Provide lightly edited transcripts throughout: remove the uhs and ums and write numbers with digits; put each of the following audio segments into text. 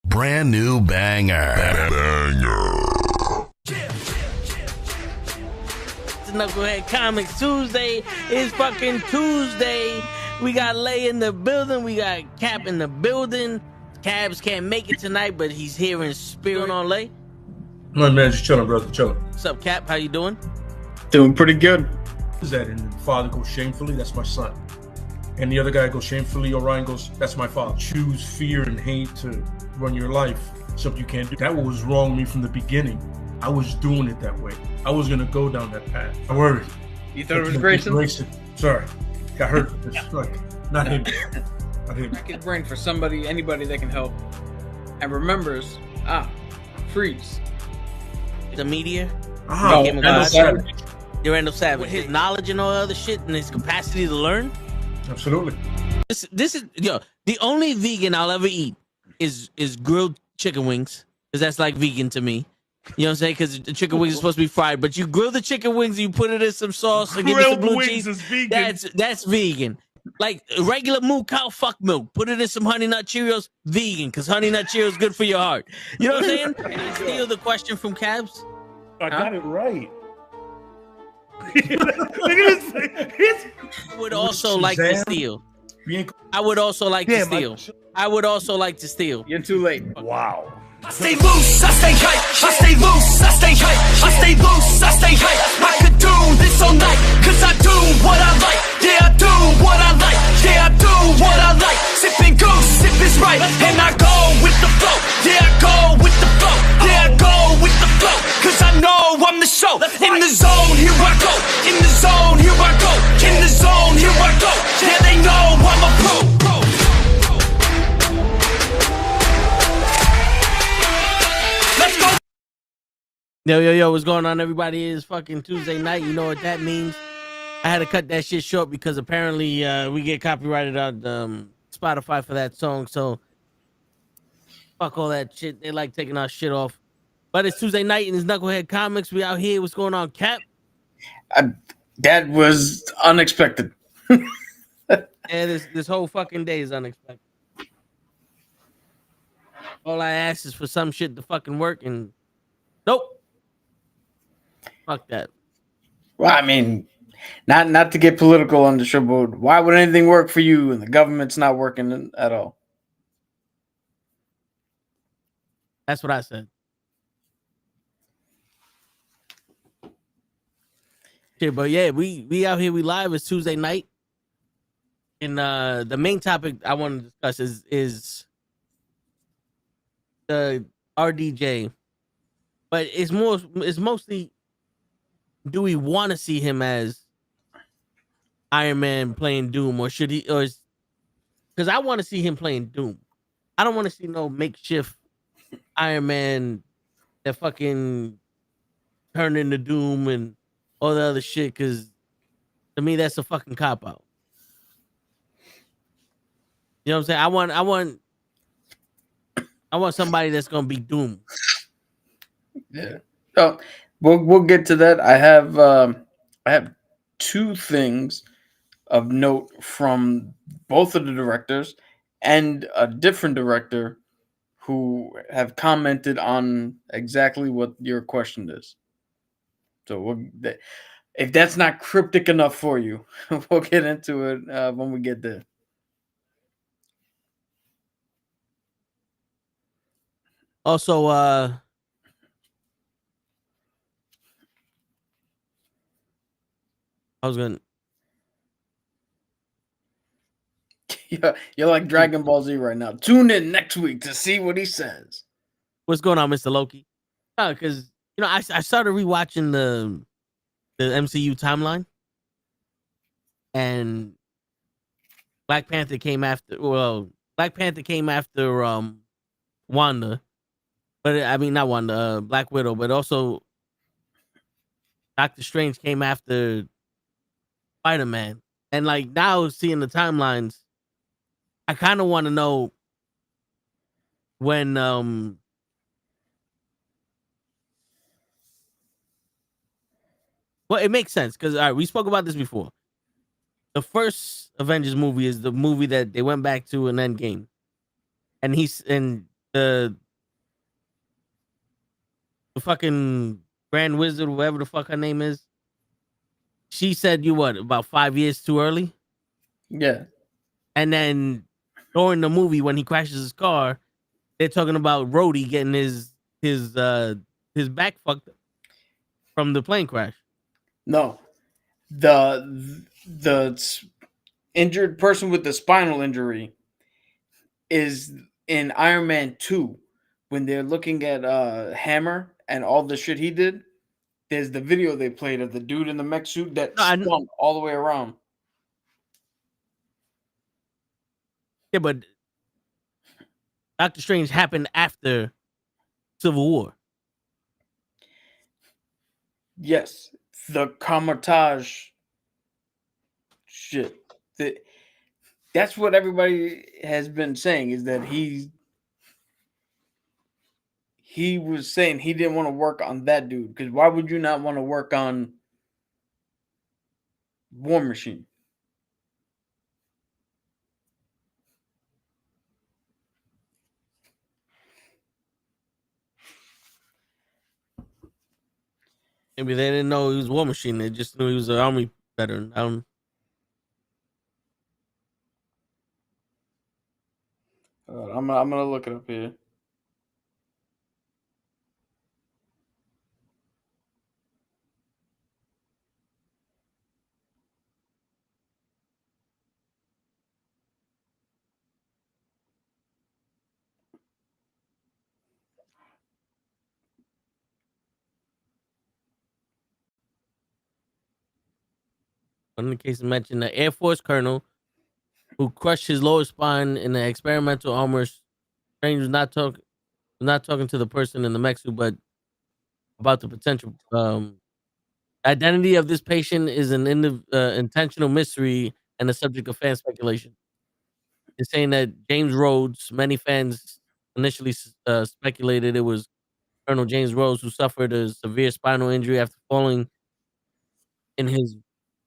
brand new banger. It's Nukkle Hedd Comics Tuesday. It's fucking Tuesday. We got Lay in the building. We got Cap in the building. Cabs can't make it tonight, but he's here in spirit on Lay. My man, just chilling, brother, chilling. What's up, Cap? How you doing? Doing pretty good. Is that and the father goes shamefully? That's my son. And the other guy goes shamefully. Orion goes, that's my father. Choose fear and hate to run your life. Something you can't do. That was wrong with me from the beginning. I was doing it that way. I was gonna go down that path. I worried. You thought it was Grayson? Sorry, got hurt. It's like not him. Not him. Crack his brain for somebody, anybody that can help, and remembers. Freeze. The media. No, Randall Savage. Randall Savage. With his knowledge and all other shit and his capacity to learn. Absolutely. This is the only vegan I'll ever eat is grilled chicken wings, because that's like vegan to me. You know what I'm saying? Because the chicken wings are supposed to be fried, but you grill the chicken wings, you put it in some sauce, and give it some blue cheese. Is vegan. That's vegan. Like regular moo cow fuck milk, put it in some Honey Nut Cheerios, vegan, because Honey Nut Cheerios is good for your heart. You know what I'm saying? Can I steal the question from Cabs? I got it right. Look at this. I would also like to steal. I would also like to steal. I would also like to steal. You're too late. Wow. I stay loose, I stay hype, I stay loose, I stay hype, I stay loose, I stay hype. I could do this all night, cause I do what I like. Yeah, I do what I like, yeah, I do what I like. Sipping goose, sip is right, and I go with the flow. Yeah, I go with the flow, yeah, I go with the flow. Cause I know I'm the show. In the zone, here I go. In the zone, here I go. In the zone, here I go. Yeah, they know I'm a pro. Yo, what's going on, everybody? It's fucking Tuesday night. You know what that means. I had to cut that shit short because apparently we get copyrighted on Spotify for that song. So fuck all that shit. They like taking our shit off. But it's Tuesday night and it's Nukkle Hedd Comics. We out here. What's going on, Cap? That was unexpected. Yeah, this whole fucking day is unexpected. All I ask is for some shit to fucking work, and nope. Fuck that. Well, I mean, not to get political on the show, but why would anything work for you and the government's not working at all? That's what I said. Shit, but yeah, we out here, we live. It's Tuesday night, and the main topic I want to discuss is the RDJ, but it's mostly, do we want to see him as Iron Man playing Doom, or should he, or because I want to see him playing Doom. I don't want to see no makeshift Iron Man that fucking turned into Doom and all the other shit, because to me that's a fucking cop out. You know what I'm saying? I want somebody that's gonna be Doom. Yeah. So we'll get to that. I have two things of note from both of the directors and a different director who have commented on exactly what your question is. So if that's not cryptic enough for you, we'll get into it when we get there. Also, I was gonna. You're like Dragon Ball Z right now. Tune in next week to see what he says. What's going on, Mr. Loki? Because I started rewatching the MCU timeline, and Black Panther came after. Well, Black Panther came after Wanda, but I mean not Wanda, Black Widow, but also Doctor Strange came after Spider-Man. And like now, seeing the timelines, I kind of want to know when well, it makes sense because all right, we spoke about this before. The first Avengers movie is the movie that they went back to in Endgame, and the fucking Grand Wizard, whatever the fuck her name is. She said you what about 5 years too early, Yeah. and then during the movie when he crashes his car, they're talking about Rhodey getting his back fucked from the plane crash. No. The injured person with the spinal injury is in Iron Man 2 when they're looking at Hammer and all the shit he did. There's the video they played of the dude in the mech suit that spun all the way around. Yeah, but Doctor Strange happened after Civil War. Yes, the Kamatage shit. That's what everybody has been saying, is that he was saying he didn't want to work on that dude, because why would you not want to work on War Machine? Maybe they didn't know he was War Machine. They just knew he was an army veteran. I'm gonna look it up here. One of the cases mentioned the Air Force colonel who crushed his lower spine in the experimental armor. Strange was not talking to the person in the mech suit, but about the potential identity of this patient is an intentional mystery and the subject of fan speculation. It's saying that James Rhodes, many fans initially speculated it was Colonel James Rhodes, who suffered a severe spinal injury after falling in his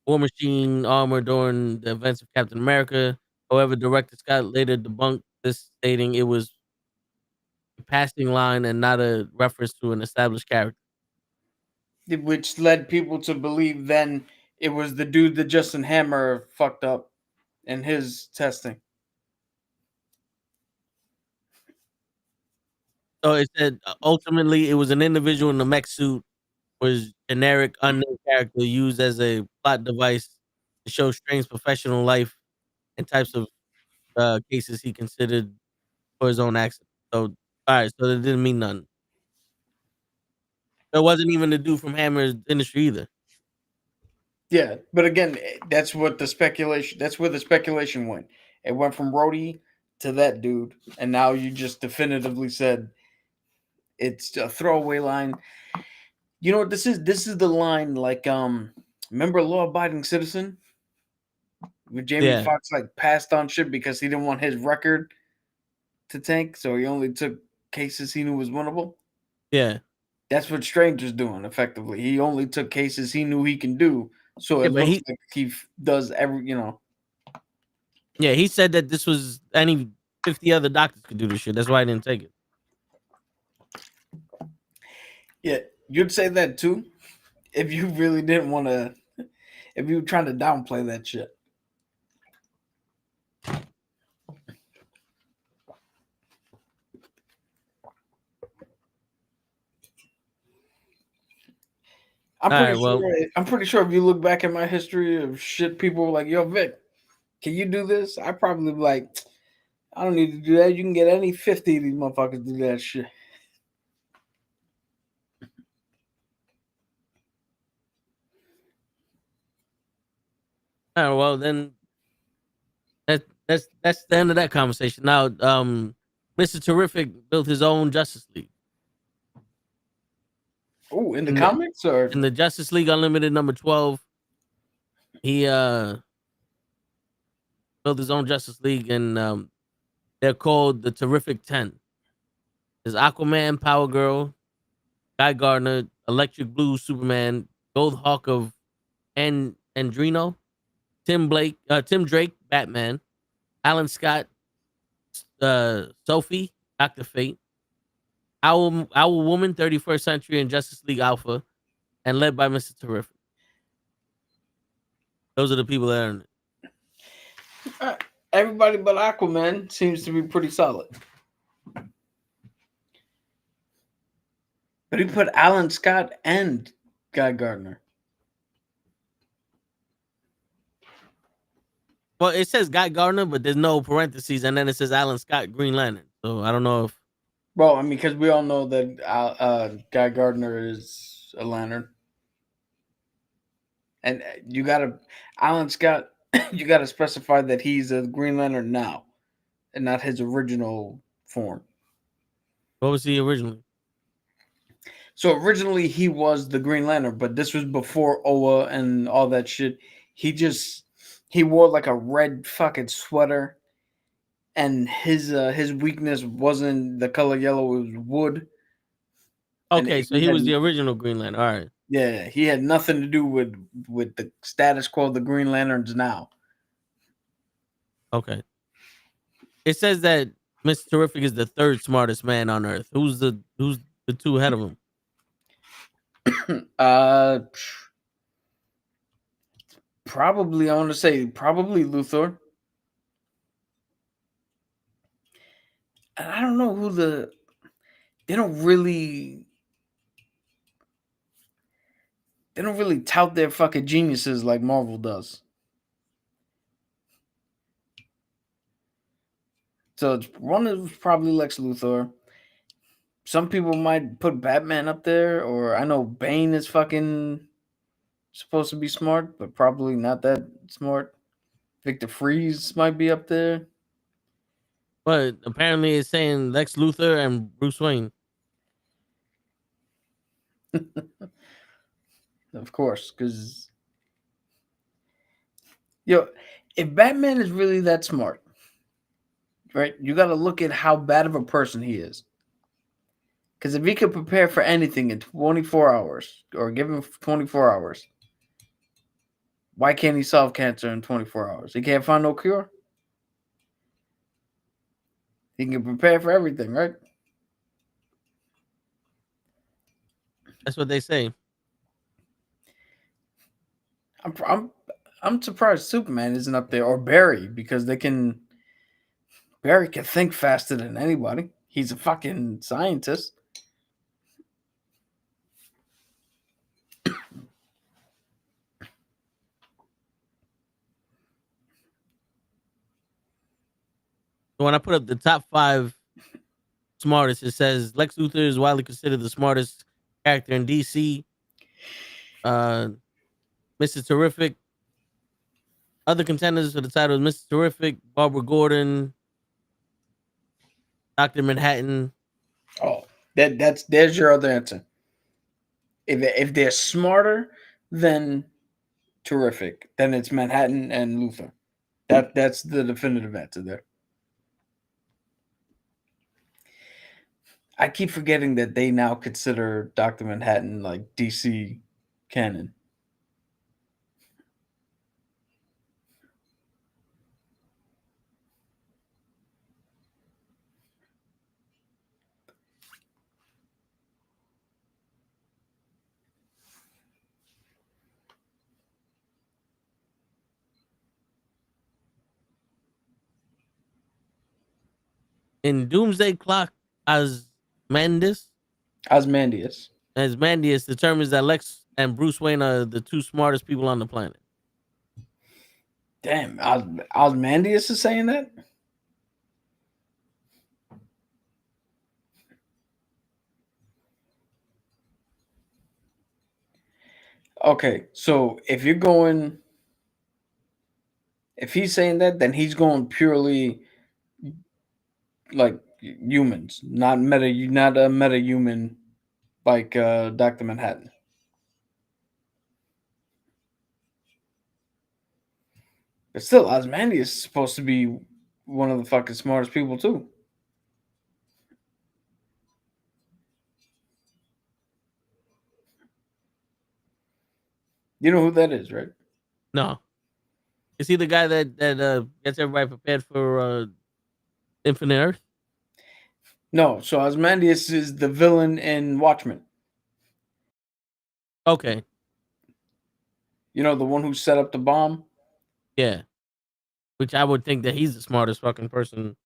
War Machine armor during the events of Captain America. However, director Scott later debunked this, stating it was a passing line and not a reference to an established character. Which led people to believe then it was the dude that Justin Hammer fucked up in his testing. So it said ultimately it was an individual in the mech suit, was generic unknown character used as a plot device to show Strange's professional life and types of cases he considered for his own accident. So all right, so that didn't mean nothing. There wasn't even the dude from Hammer's Industry either. Yeah, but again, that's what the speculation. That's where the speculation went. It went from Rhodey to that dude, and now you just definitively said it's a throwaway line. You know what this is? This is the line like remember Law Abiding Citizen? Where Jamie Foxx like passed on shit because he didn't want his record to tank, so he only took cases he knew was winnable. Yeah. That's what Strange is doing effectively. He only took cases he knew he can do. So it looks like he does every, Yeah, he said that this was any 50 other doctors could do this shit. That's why I didn't take it. Yeah, you'd say that too if you really didn't want to, if you were trying to downplay that shit. I'm pretty sure if you look back at my history of shit, people were like, "Yo, Vic, can you do this?" I probably be like, "I don't need to do that. You can get any 50 of these motherfuckers to do that shit." All right, well then, that's the end of that conversation. Now, Mr. Terrific built his own Justice League. Oh, in the comics or in the Justice League Unlimited number 12, he built his own Justice League, and they're called the Terrific 10. There's Aquaman, Power Girl, Guy Gardner, Electric Blue, Superman, Gold Hawk of Andrino, Tim Drake, Batman, Alan Scott, Sophie, Dr. Fate, Our Woman, 31st Century, and Justice League Alpha, and led by Mr. Terrific. Those are the people that earned it. Everybody but Aquaman seems to be pretty solid. But he put Alan Scott and Guy Gardner. Well, it says Guy Gardner, but there's no parentheses, and then it says Alan Scott, Green Lantern. So I don't know if. Well, I mean, because we all know that Guy Gardner is a Lantern. And you got to, Alan Scott, you got to specify that he's a Green Lantern now and not his original form. What was he originally? So originally he was the Green Lantern, but this was before Oa and all that shit. He wore like a red fucking sweater, and his weakness wasn't the color yellow, it was wood. Okay, so he was the original Green Lantern. All right. Yeah, he had nothing to do with the status quo of the Green Lanterns now. Okay. It says that Mr. Terrific is the third smartest man on Earth. Who's the two ahead of him? Probably, I want to say probably Luthor. And I don't know who they don't really tout their fucking geniuses like Marvel does. So one is probably Lex Luthor. Some people might put Batman up there, or I know Bane is fucking supposed to be smart, but probably not that smart. Victor Freeze might be up there. But apparently it's saying Lex Luthor and Bruce Wayne. Of course, because if Batman is really that smart, right, you got to look at how bad of a person he is. Because if he could prepare for anything in 24 hours, or give him 24 hours, why can't he solve cancer in 24 hours? He can't find no cure. He can prepare for everything, right? That's what they say. I'm surprised Superman isn't up there, or Barry, because Barry can think faster than anybody. He's a fucking scientist. When I put up the top 5 smartest, it says Lex Luthor is widely considered the smartest character in DC. Mr. Terrific. Other contenders for the title is Mr. Terrific, Barbara Gordon, Dr. Manhattan. Oh, there's your other answer. If they're smarter than Terrific, then it's Manhattan and Luthor. That's the definitive answer there. I keep forgetting that they now consider Dr. Manhattan like DC canon. In Doomsday Clock, Ozymandias determines that Lex and Bruce Wayne are the two smartest people on the planet. Damn, Ozymandias is saying that? Okay, so if he's saying that, then he's going purely like humans, not a meta-human like Dr. Manhattan. But still, Ozymandias is supposed to be one of the fucking smartest people too. You know who that is, right? No. Is he the guy that gets everybody prepared for Infinite Earth? No, so Ozymandias is the villain in Watchmen. Okay, You know, the one who set up the bomb. yeah. Which I would think that he's the smartest fucking person.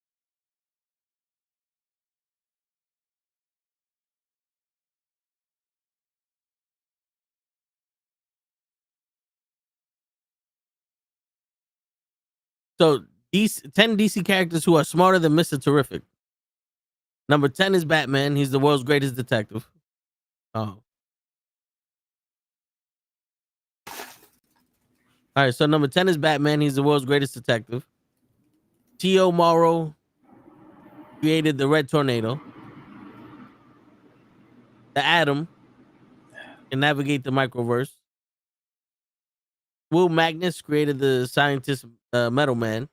So 10 DC characters who are smarter than Mr. Terrific. Number 10 is Batman. He's the world's greatest detective. Oh. All right, so number 10 is Batman. He's the world's greatest detective. T.O. Morrow created the Red Tornado. The Atom can navigate the microverse. Will Magnus created the scientist Metal Man.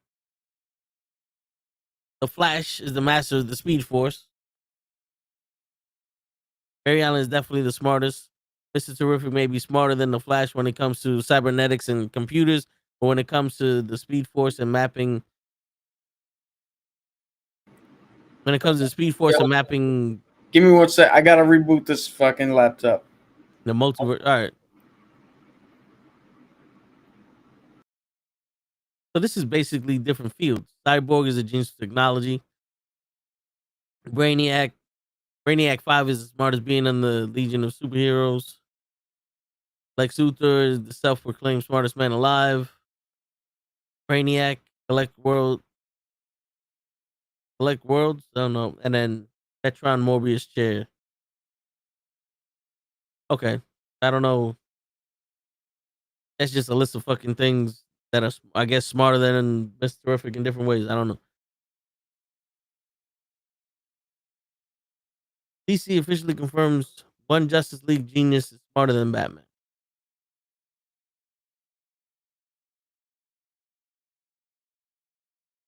The Flash is the master of the Speed Force. Barry Allen is definitely the smartest. Mr. Terrific may be smarter than the Flash when it comes to cybernetics and computers, but when it comes to the Speed Force and mapping, when it comes to Speed Force and mapping Give me 1 sec. I gotta reboot this fucking laptop. the multiverse. All right. So this is basically different fields. Cyborg is a genius of technology. Brainiac 5 is the smartest being in the Legion of Superheroes. Lex Luthor is the self-proclaimed smartest man alive. Brainiac, collect worlds. I don't know. And then Petron Morbius chair. Okay. I don't know. That's just a list of fucking things that are, I guess, smarter than Mr. Terrific in different ways. I don't know. DC officially confirms one Justice League genius is smarter than Batman.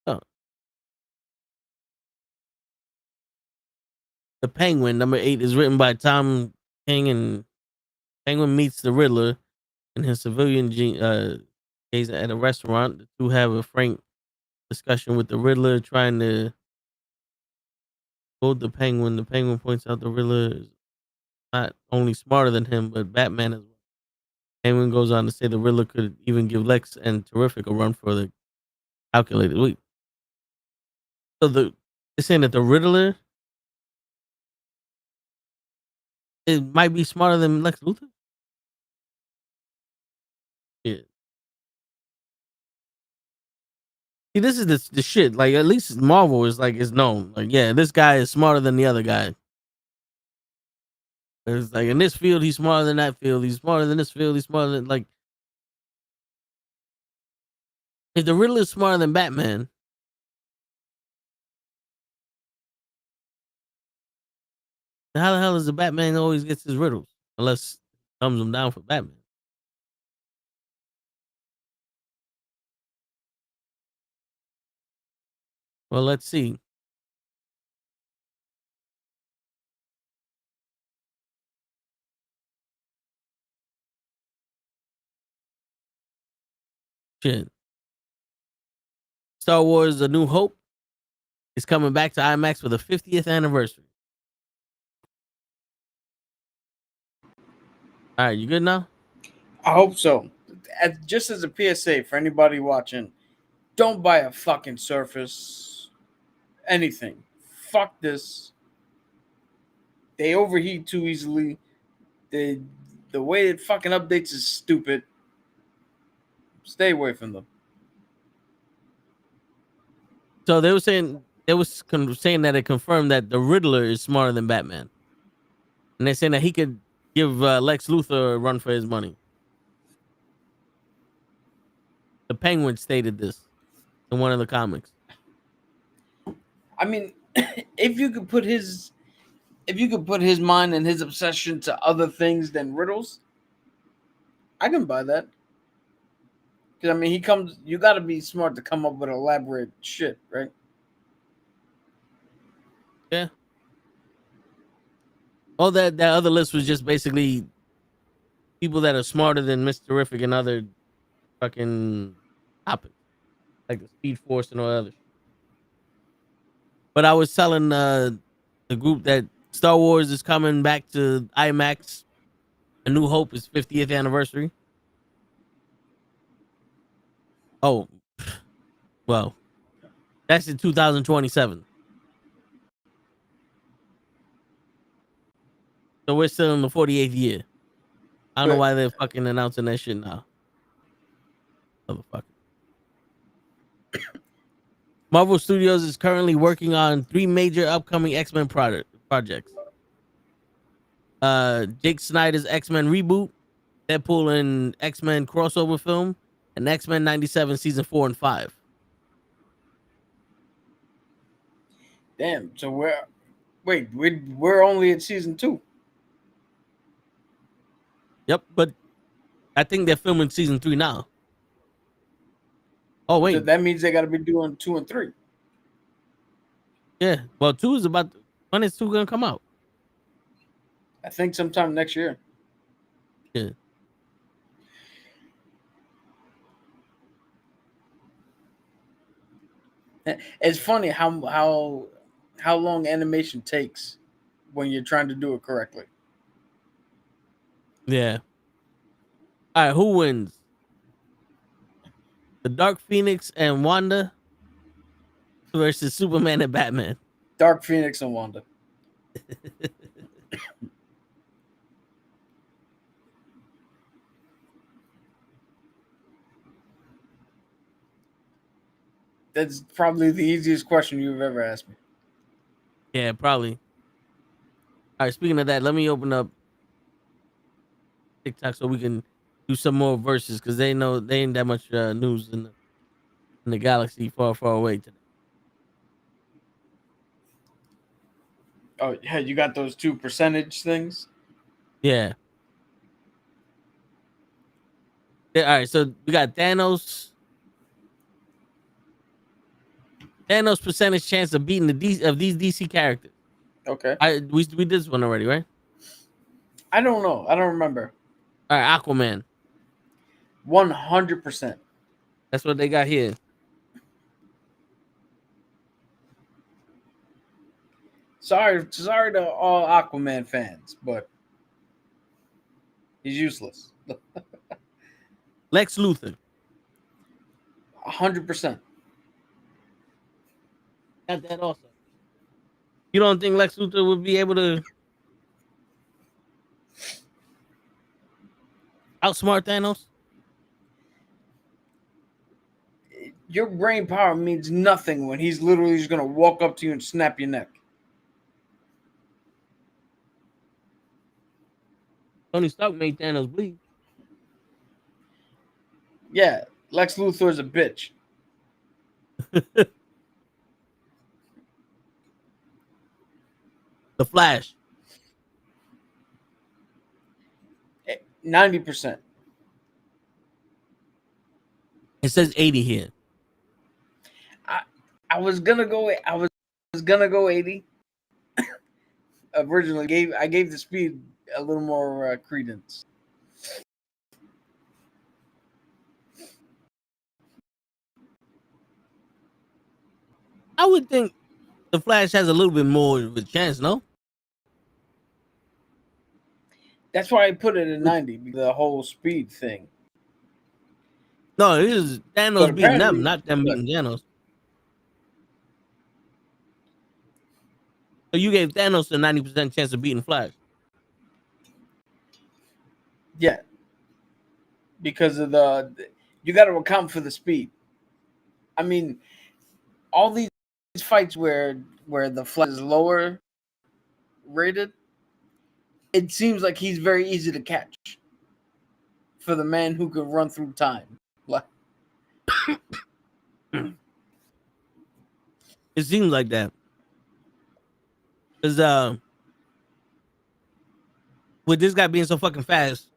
Oh. The Penguin, number 8, is written by Tom King, and Penguin meets the Riddler in his civilian gaze at a restaurant. The two have a frank discussion with the Riddler, trying to quote the Penguin. The Penguin points out the Riddler is not only smarter than him, but Batman as well. Penguin goes on to say the Riddler could even give Lex and Terrific a run for the calculated week. So they're saying that the Riddler, it might be smarter than Lex Luthor. Yeah. See, this is the shit. Like, at least Marvel is like, is known. Like, yeah, this guy is smarter than the other guy. It's like, in this field, he's smarter than that field. He's smarter than this field. He's smarter than, like, if the Riddler is smarter than Batman, then how the hell is the Batman always gets his riddles? Unless thumbs him down for Batman. Well, let's see. Shit. Star Wars: A New Hope is coming back to IMAX for the 50th anniversary. All right, you good now? I hope so. Just as a PSA for anybody watching, don't buy a fucking Surface. Anything. Fuck this. They overheat too easily. The way it fucking updates is stupid. Stay away from them. So they were saying saying that it confirmed that the Riddler is smarter than Batman, and they're saying that he could give Lex Luthor a run for his money. The Penguin stated this in one of the comics. I mean, if you could put his mind and his obsession to other things than riddles, I can buy that. Because I mean, you got to be smart to come up with elaborate shit, right? Yeah. All that other list was just basically people that are smarter than Mr. Terrific and other fucking topics, like the Speed Force and all that other shit. But I was telling the group that Star Wars is coming back to IMAX. A New Hope is 50th anniversary. Oh, well, that's in 2027. So we're still in the 48th year. I don't know why they're fucking announcing that shit now. Motherfucker. Marvel Studios is currently working on 3 major upcoming X-Men projects. Jake Snyder's X-Men reboot, Deadpool and X-Men crossover film, and X-Men 97 season 4 and 5. Damn. So we're only at season 2. Yep, but I think they're filming season 3 now. Oh wait, So that means they got to be doing 2 and 3. Yeah, well, 2 is about. When is 2 gonna come out? I think sometime next year. Yeah. It's funny how long animation takes when you're trying to do it correctly. Yeah. All right, who wins? The Dark Phoenix and Wanda versus Superman and Batman. Dark Phoenix and Wanda. That's probably the easiest question you've ever asked me. Yeah, probably. All right, speaking of that, let me open up TikTok so we can do some more verses because they ain't that much news in the galaxy far, far away today. Oh, yeah, you got those 2 percentage things? Yeah. All right, so we got Thanos. Thanos percentage chance of beating these DC characters. Okay. We did this one already, right? I don't know. I don't remember. All right, Aquaman. 100%. That's what they got here. Sorry to all Aquaman fans, but he's useless. Lex Luthor. 100%. Got that also. You don't think Lex Luthor would be able to outsmart Thanos? Your brain power means nothing when he's literally just going to walk up to you and snap your neck. Tony Stark made Thanos bleed. Yeah, Lex Luthor is a bitch. The Flash. 90%. It says 80 here. I was gonna go 80. Originally I gave the speed a little more credence. I would think the Flash has a little bit more of a chance, no? That's why I put it at 90, the whole speed thing. No, this is Thanos But beating them, apparently- not them beating Thanos. So you gave Thanos a 90% chance of beating Flash. Yeah. Because of you got to account for the speed. I mean, all these fights where the Flash is lower rated, it seems like he's very easy to catch for the man who can run through time. It seems like that. Because with this guy being so fucking fast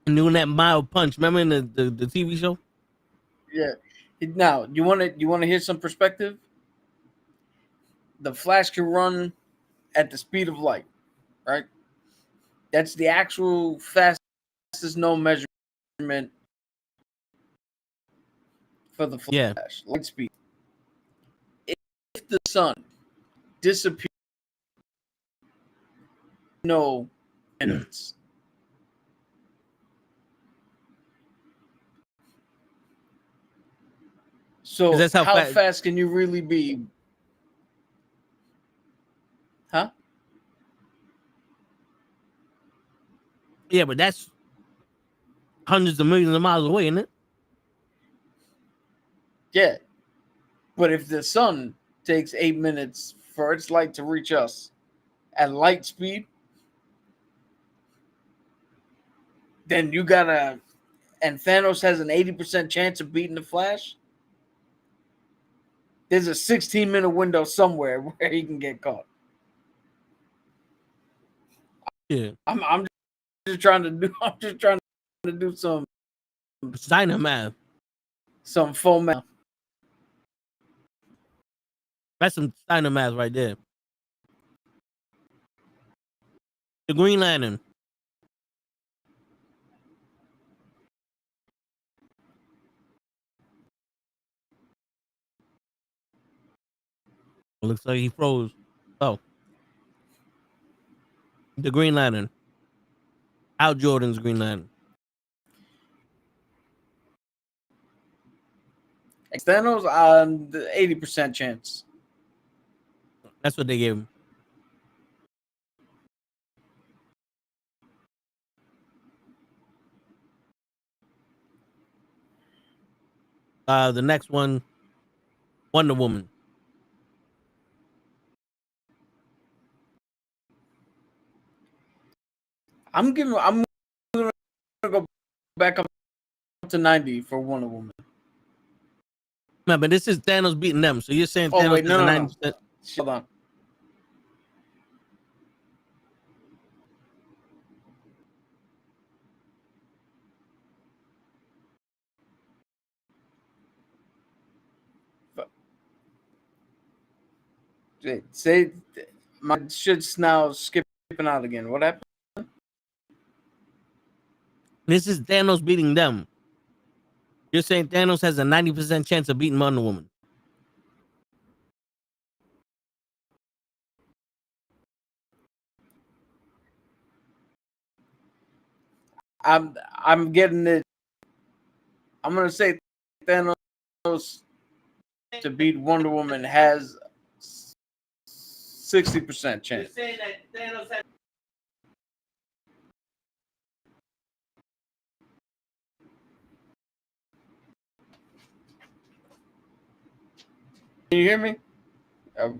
and doing that mild punch, remember in the TV show? Yeah. Now, you want to hear some perspective? The Flash can run at the speed of light, right? That's the actual fastest known measurement for the Flash. Yeah. Light speed. If the sun disappear. No minutes. So That's how how fast- fast can you really be? Huh? Yeah, but that's hundreds of millions of miles away, isn't it? Yeah. But if the sun takes 8 minutes for its light to reach us at light speed, then you gotta, and Thanos has an 80% chance of beating the Flash. There's a 16-minute window somewhere where he can get caught. Yeah. I'm just trying to do some Steiner math. full math. That's some Steiner math right there. The Green Lantern. Looks like he froze. Oh. The Green Lantern. Al Jordan's Green Lantern. Thanos on the 80% chance. That's what they gave him. The next one, Wonder Woman. I'm gonna go back up to 90 for Wonder Woman. Man, but this is Thanos beating them. So you're saying Oh, Thanos wait, is no. 90%? Hold on. Say my shit's now skipping out again. What happened? This is Thanos beating them. You're saying Thanos has a 90% chance of beating Wonder Woman. I'm getting it. I'm gonna say Thanos to beat Wonder Woman has 60% chance. You're saying that Thanos has. Can you hear me?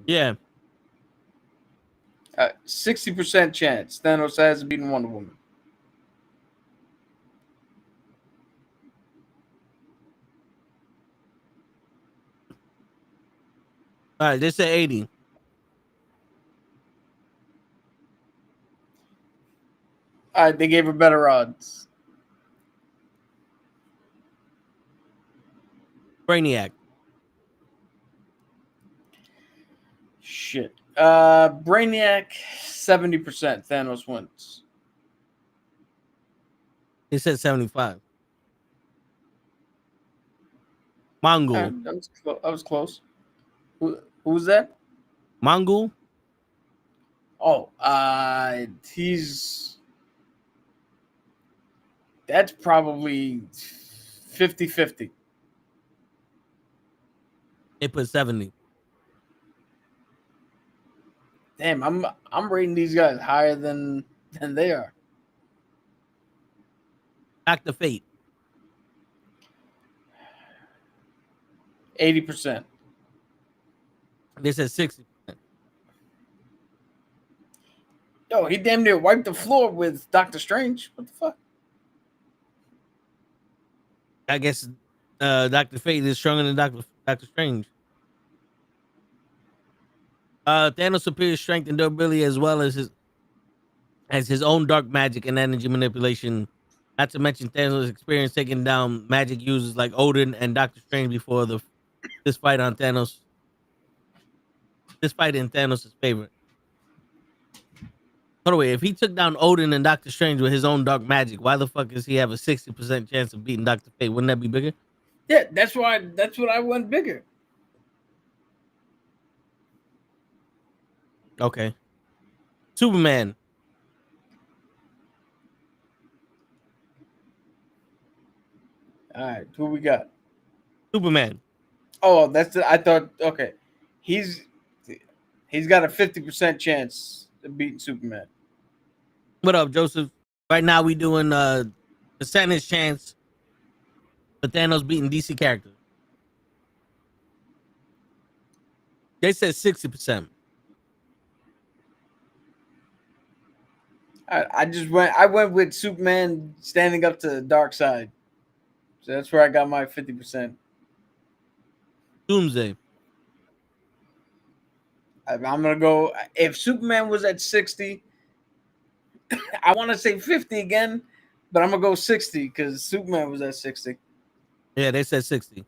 Yeah. 60% chance Thanos has beaten Wonder Woman. All right, they said 80. All right, they gave her better odds. Brainiac. Shit. Brainiac, 70%. Thanos wins. They said 75. Mongol. I was close. Who was that? Mongol? Oh, that's probably 50-50. They put 70. Damn, I'm rating these guys higher than they are. Dr. Fate. 80%. They said 60%. Yo, he damn near wiped the floor with Doctor Strange. What the fuck? I guess Dr. Fate is stronger than Doctor Strange. Thanos' superior strength and durability, as well as his own dark magic and energy manipulation. Not to mention Thanos' experience taking down magic users like Odin and Doctor Strange before this fight on Thanos. This fight in Thanos' favor. By the way, if he took down Odin and Doctor Strange with his own dark magic, why the fuck does he have a 60% chance of beating Dr. Fate? Wouldn't that be bigger? Yeah, that's what I went bigger. Okay. Superman. All right, who we got? Superman. Oh, that's I thought. Okay, he's got a 50% chance of beating Superman. What up, Joseph? Right now we doing percentage chance for Thanos beating DC characters. They said 60%. I went with Superman standing up to the dark side. So that's where I got my 50%. Doomsday. I'm gonna go. If Superman was at 60, I want to say 50 again, but I'm gonna go 60 because Superman was at 60. Yeah, they said 60.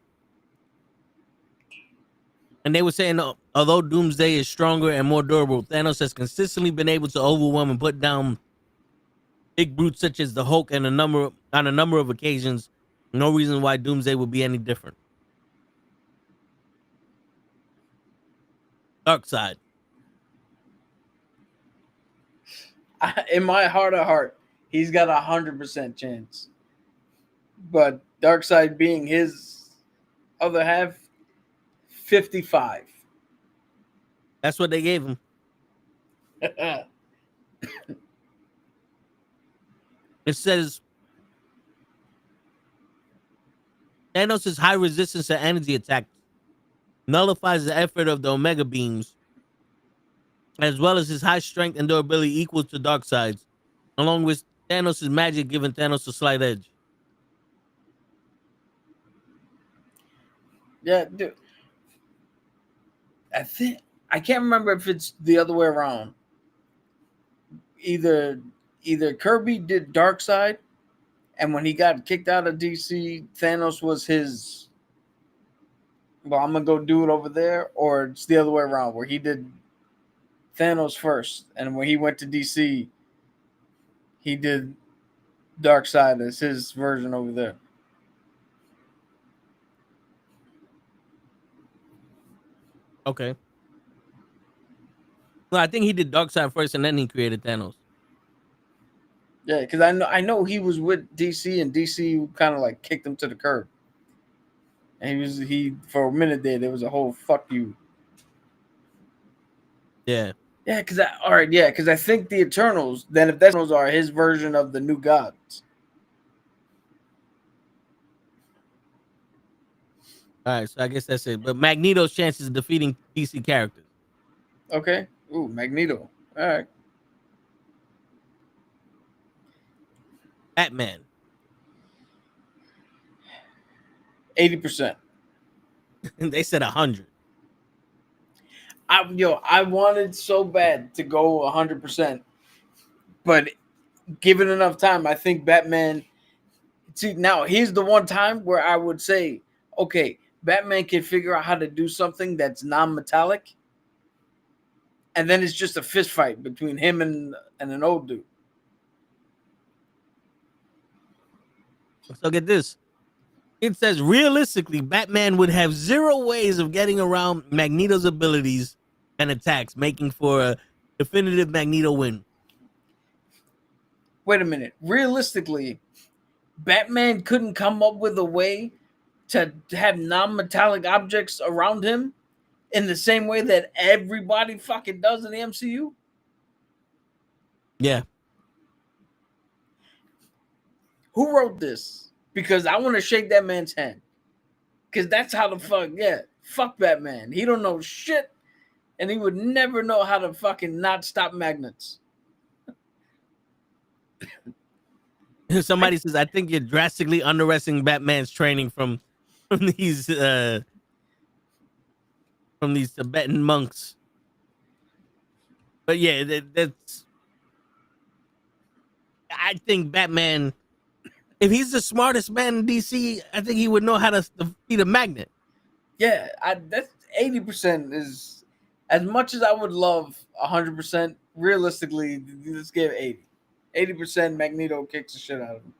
And they were saying, although Doomsday is stronger and more durable, Thanos has consistently been able to overwhelm and put down big brutes such as the Hulk on a number of occasions. No reason why Doomsday would be any different. Dark side. In my heart of heart, he's got 100% chance. But Darkseid being his other half, 55. That's what they gave him. It says Thanos' high resistance to energy attacks nullifies the effort of the Omega beams, as well as his high strength and durability equals to Darkseid's, along with Thanos' magic giving Thanos a slight edge. Yeah, dude. I can't remember if it's the other way around. Either Kirby did Darkseid, and when he got kicked out of DC, Thanos was his. Well, I'm gonna go do it over there, or it's the other way around, where he did Thanos first, and when he went to DC, he did Darkseid as his version over there. Okay. Well, I think he did Darkseid first, and then he created Thanos. Yeah, because I know he was with DC, and DC kind of like kicked him to the curb. And he for a minute there was a whole fuck you. Yeah. Yeah, because I think the Eternals, then if the Eternals are his version of the new gods. All right, so I guess that's it. But Magneto's chances of defeating DC characters. Okay. Ooh, Magneto. All right. Batman. 80%. They said 100. I wanted so bad to go 100%, but given enough time, I think Batman. See, now here's the one time where I would say, okay, Batman can figure out how to do something that's non-metallic, and then it's just a fist fight between him and an old dude. So get this. It says realistically, Batman would have 0 ways of getting around Magneto's abilities and attacks, making for a definitive Magneto win. Wait a minute. Realistically, Batman couldn't come up with a way to have non-metallic objects around him in the same way that everybody fucking does in the MCU? Yeah. Who wrote this? Because I want to shake that man's hand. Because that's how the fuck, fuck Batman. He don't know shit, and he would never know how to fucking not stop magnets. Somebody says, I think you're drastically underestimating Batman's training from these Tibetan monks. But yeah, that's. I think Batman, if he's the smartest man in DC, I think he would know how to defeat a magnet. Yeah, that's 80% is as much as I would love 100%. Realistically, let's give 80. 80% Magneto kicks the shit out of him.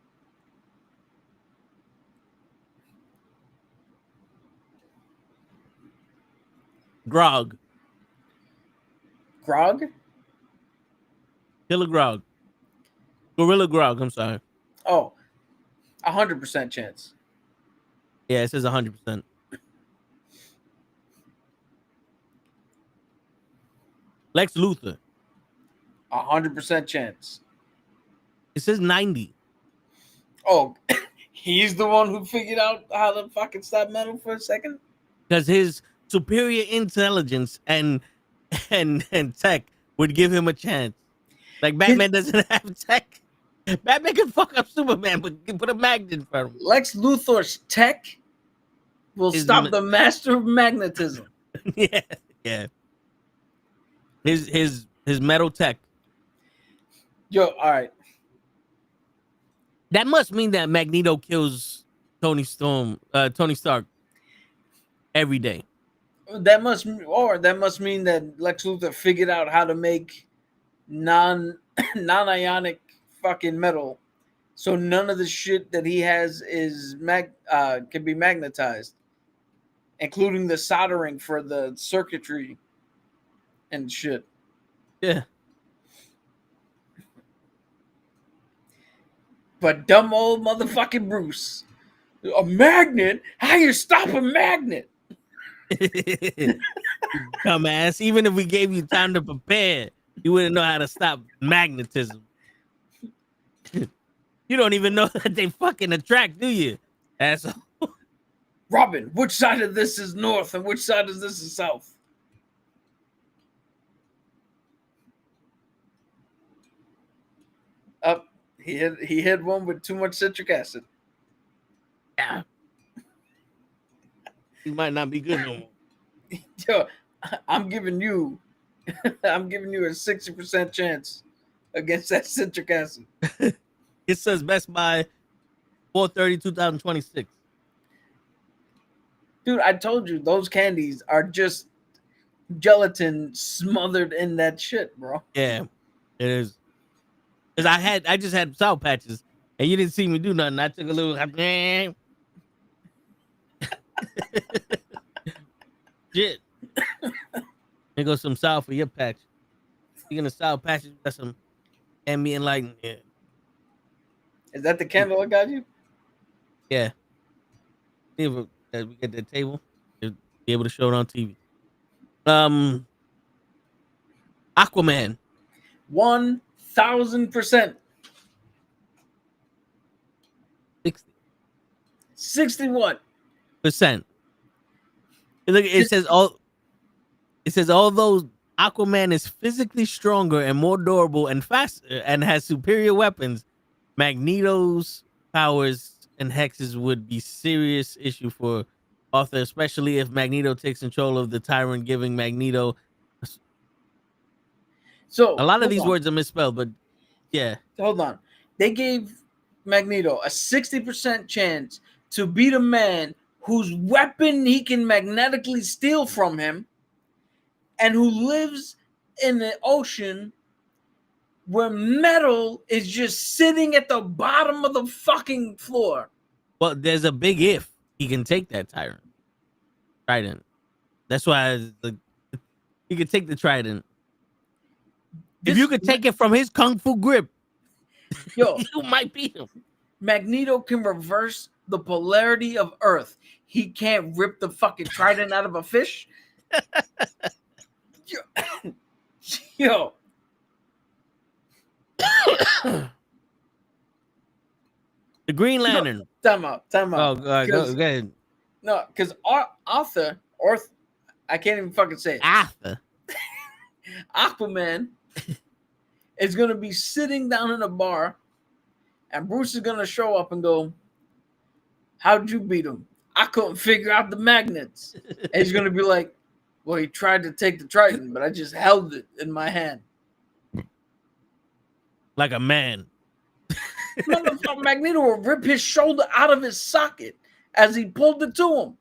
Grog. Grog? Killer Grog. Gorilla Grog, I'm sorry. Oh, 100% chance. Yeah, it says 100%. Lex Luthor. 100% chance. It says 90. Oh, he's the one who figured out how to fucking stop metal for a second? Because his superior intelligence and tech would give him a chance. Like Batman doesn't have tech. Batman can fuck up Superman, but can put a magnet in front of him. Lex Luthor's tech will stop the master of magnetism. yeah. His metal tech. Yo, all right. That must mean that Magneto kills Tony Stark every day. That must mean that Lex Luthor figured out how to make non-ionic fucking metal, so none of the shit that he has is can be magnetized, including the soldering for the circuitry and shit. Yeah. But dumb old motherfucking Bruce, a magnet? How you stop a magnet? Dumbass. Even if we gave you time to prepare, you wouldn't know how to stop magnetism. You don't even know that they fucking attract, do you? Asshole. Robin, which side of this is north and which side of this is south? Up. He hit one with too much citric acid. Yeah. He might not be good no more. Yo, I'm giving you a 60% chance against that citric acid. It says Best Buy 4/30/2026. Dude, I told you those candies are just gelatin smothered in that shit, bro. Yeah, it is. Because I just had Sour Patches and you didn't see me do nothing. I took a little shit. There goes some sour for your patch. Speaking of Sour Patches, we got some ambient lighting here. Is that the candle I got you? Yeah. See if we get that table, to be able to show it on TV. Aquaman. 1,000%. 61%. Look, it says although Aquaman is physically stronger and more durable and faster and has superior weapons, Magneto's powers and hexes would be serious issue for Arthur, especially if Magneto takes control of the Tyrant, giving Magneto. So a lot of these words are misspelled, but yeah. Hold on. They gave Magneto a 60% chance to beat a man whose weapon he can magnetically steal from him and who lives in the ocean where metal is just sitting at the bottom of the fucking floor. Well, there's a big if he can take that Trident. That's why he could take the Trident. If you could take it from his kung fu grip, yo, you might beat him. Magneto can reverse the polarity of Earth. He can't rip the fucking Trident out of a fish. Yo. The Green Lantern. No, time out. Oh, go ahead. No, because Arthur, I can't even fucking say it. Arthur. Aquaman is going to be sitting down in a bar, and Bruce is going to show up and go, how'd you beat him? I couldn't figure out the magnets. And he's going to be like, well, he tried to take the Triton, but I just held it in my hand. Like a man. Motherfucker, Magneto will rip his shoulder out of his socket as he pulled it to him.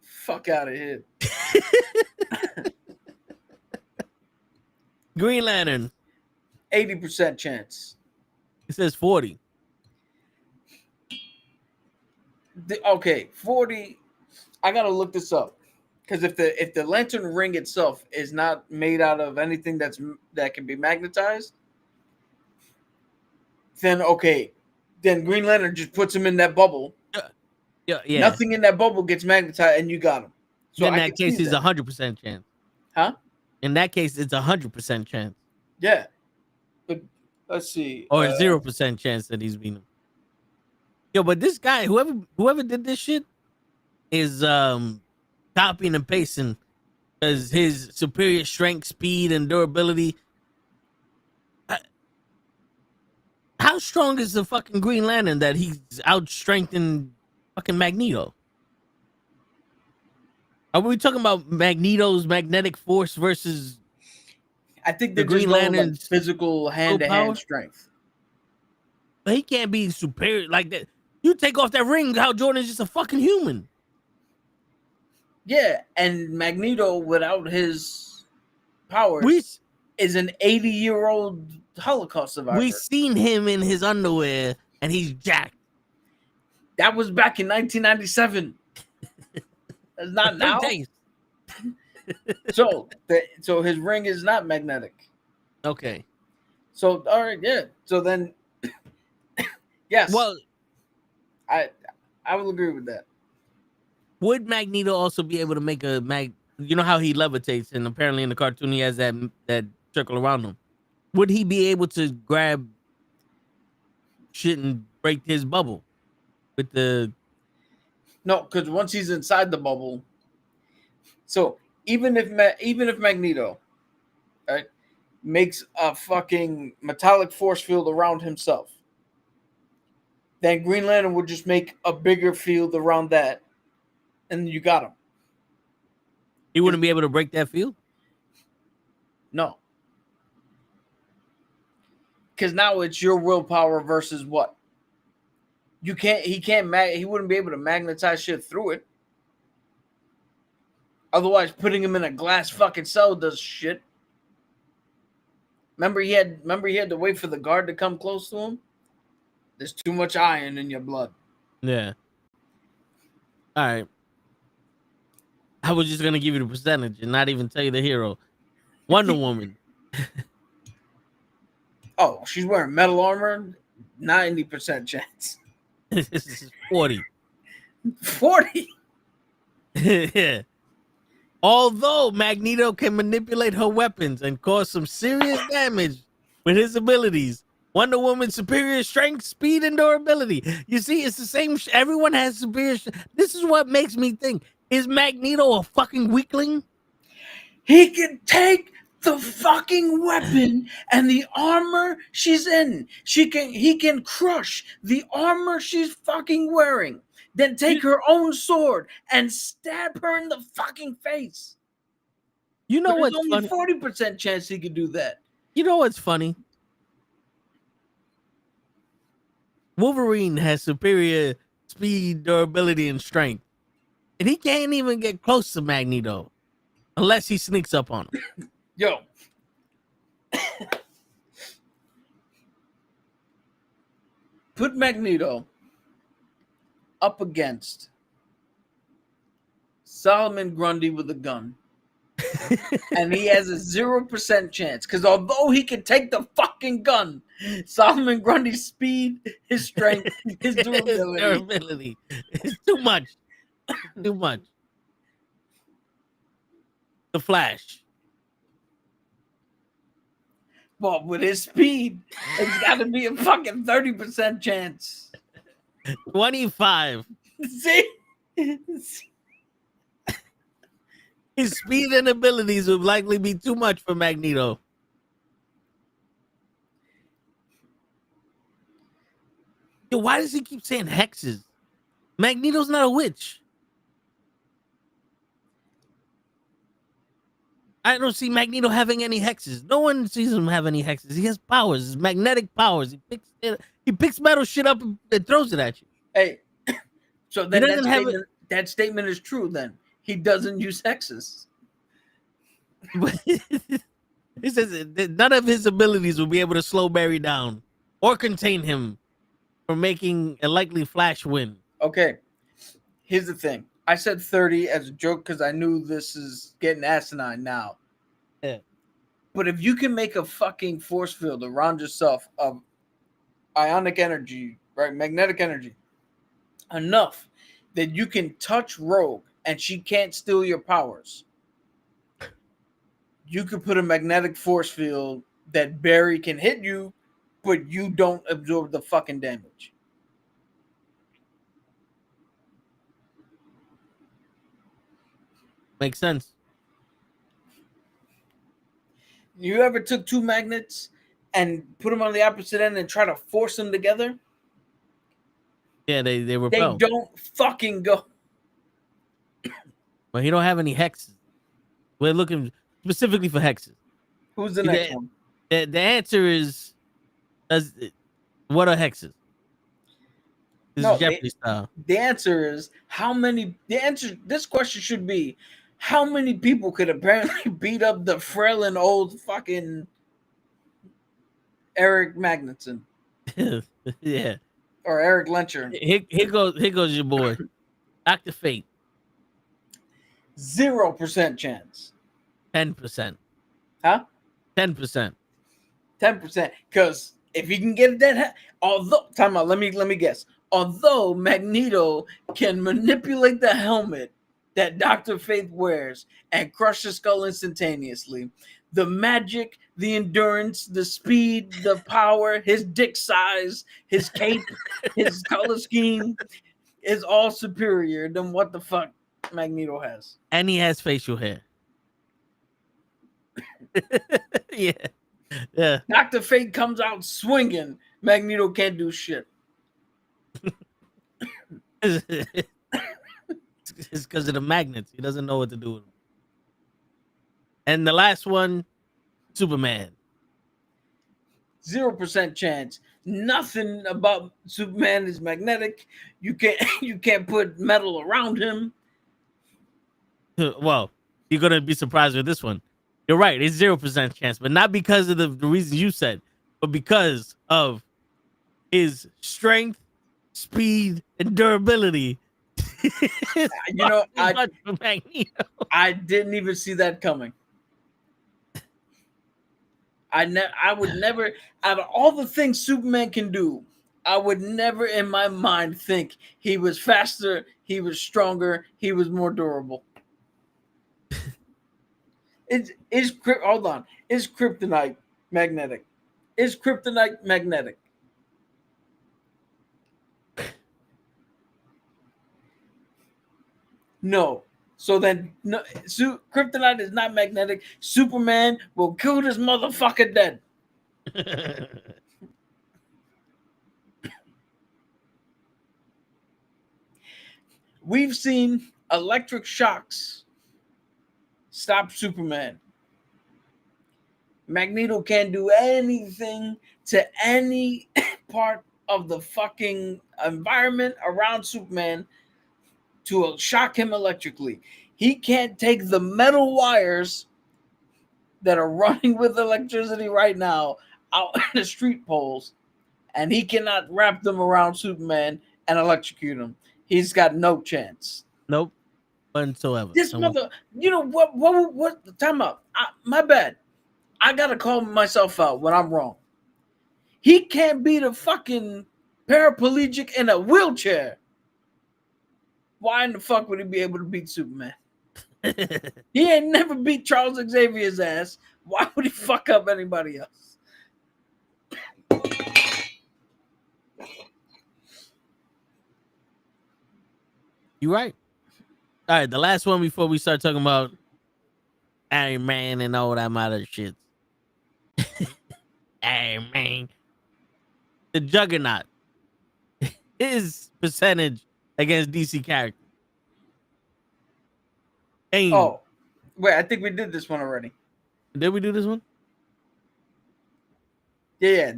Fuck out of here. Green Lantern. 80% chance. It says 40. Okay, 40. I gotta look this up Because if the lantern ring itself is not made out of anything that can be magnetized, then okay, then Green Lantern just puts him in that bubble. Yeah. Nothing in that bubble gets magnetized, and you got him. So in that case, it's 100% chance. Huh? In that case, it's 100% chance. Yeah. But let's see. Or 0% chance that he's beating him. Yo, but this guy, whoever did this shit, is copying and pasting because his superior strength, speed, and durability. How strong is the fucking Green Lantern that he's out-strengthened fucking Magneto? Are we talking about Magneto's magnetic force versus? I think the Green Lantern's like physical hand-to-hand strength. But he can't be superior like that. You take off that ring, Hal Jordan's just a fucking human. Yeah, and Magneto without his powers is an 80-year-old Holocaust survivor. We seen him in his underwear, and he's jacked. That was back in 1997. That's not now. So his ring is not magnetic. Okay. So all right, yeah. So then, yes. Well, I will agree with that. Would Magneto also be able to make a You know how he levitates, and apparently in the cartoon he has that circle around him. Would he be able to grab shit and break his bubble with the? No, because once he's inside the bubble, so even if Magneto, right, makes a fucking metallic force field around himself, then Green Lantern would just make a bigger field around that, and you got him. He wouldn't be able to break that field? No. Because now it's your willpower versus what? He wouldn't be able to magnetize shit through it. Otherwise, putting him in a glass fucking cell does shit. Remember he had to wait for the guard to come close to him? There's too much iron in your blood. Yeah. All right. I was just gonna give you the percentage and not even tell you the hero. Wonder Woman. Oh, she's wearing metal armor? 90% chance. This is 40. 40? Yeah. Although Magneto can manipulate her weapons and cause some serious damage with his abilities, Wonder Woman's superior strength, speed, and durability. You see, it's the same. Everyone has superior. This is what makes me think: is Magneto a fucking weakling? He can take the fucking weapon and the armor she's in. He can crush the armor she's fucking wearing. Then take her own sword and stab her in the fucking face. You know what's only funny? 40% chance he could do that. You know what's funny? Wolverine has superior speed, durability, and strength. And he can't even get close to Magneto unless he sneaks up on him. Yo. Put Magneto up against Solomon Grundy with a gun. And he has a 0% chance. Because although he can take the fucking gun, Solomon Grundy's speed, his strength, his durability. It's too much. Too much. The Flash. But with his speed, it's got to be a fucking 30% chance. 25. See? His speed and abilities would likely be too much for Magneto. Yo, why does he keep saying hexes? Magneto's not a witch. I don't see Magneto having any hexes. No one sees him have any hexes. He has powers, his magnetic powers. He picks metal shit up and throws it at you. Hey, so then that statement is true then. He doesn't use hexes. He says that none of his abilities will be able to slow Barry down or contain him from making a likely Flash win. Okay, here's the thing. I said 30 as a joke because I knew this is getting asinine now. Yeah. But if you can make a fucking force field around yourself of ionic energy, right, magnetic energy, enough that you can touch Rogue and she can't steal your powers, you could put a magnetic force field that Barry can hit you, but you don't absorb the fucking damage. Makes sense. You ever took two magnets and put them on the opposite end and try to force them together? Yeah, they They repel. don't fucking go. But he don't have any hexes. We're looking specifically for hexes. Who's the next one? The answer is, what are hexes? This is Jeopardy style. The answer is this question should be, how many people could apparently beat up the frail and old fucking Eric Magnuson Yeah. or Eric Lencher? Here goes your boy, Dr. Fate. 0% chance. 10%. Huh? 10%. 10%. Because if he can get that, time out. Let me guess. Although Magneto can manipulate the helmet that Dr. Fate wears and crush the skull instantaneously, the magic, the endurance, the speed, the power, his dick size, his cape, his color scheme is all superior than what the fuck Magneto has. And he has facial hair. Yeah. Yeah. Dr. Fate comes out swinging. Magneto can't do shit. It's because of the magnets. He doesn't know what to do with them. And the last one, Superman. 0% chance. Nothing about Superman is magnetic. You can't put metal around him. Well, you're gonna be surprised with this one. You're right. It's 0% chance, but not because of the reasons you said, but because of his strength, speed, and durability. You know, I didn't even see that coming. I would never, out of all the things Superman can do, I would never in my mind think he was faster, he was stronger, he was more durable. Hold on. Is kryptonite magnetic? Is kryptonite magnetic? No. So then, no, kryptonite is not magnetic. Superman will kill this motherfucker dead. We've seen electric shocks stop Superman. Magneto can't do anything to any part of the fucking environment around Superman to shock him electrically. He can't take the metal wires that are running with electricity right now out in the street poles, and he cannot wrap them around Superman and electrocute him. He's got no chance. Nope. Whatsoever. This mother, you know what? Time out. My bad. I gotta call myself out when I'm wrong. He can't beat a fucking paraplegic in a wheelchair. Why in the fuck would he be able to beat Superman? He ain't never beat Charles Xavier's ass. Why would he fuck up anybody else? You're right. All right, the last one before we start talking about Iron Man and all that other shit. Iron Man. The Juggernaut. His percentage against DC characters. Oh, wait, I think we did this one already. Did we do this one? Yeah.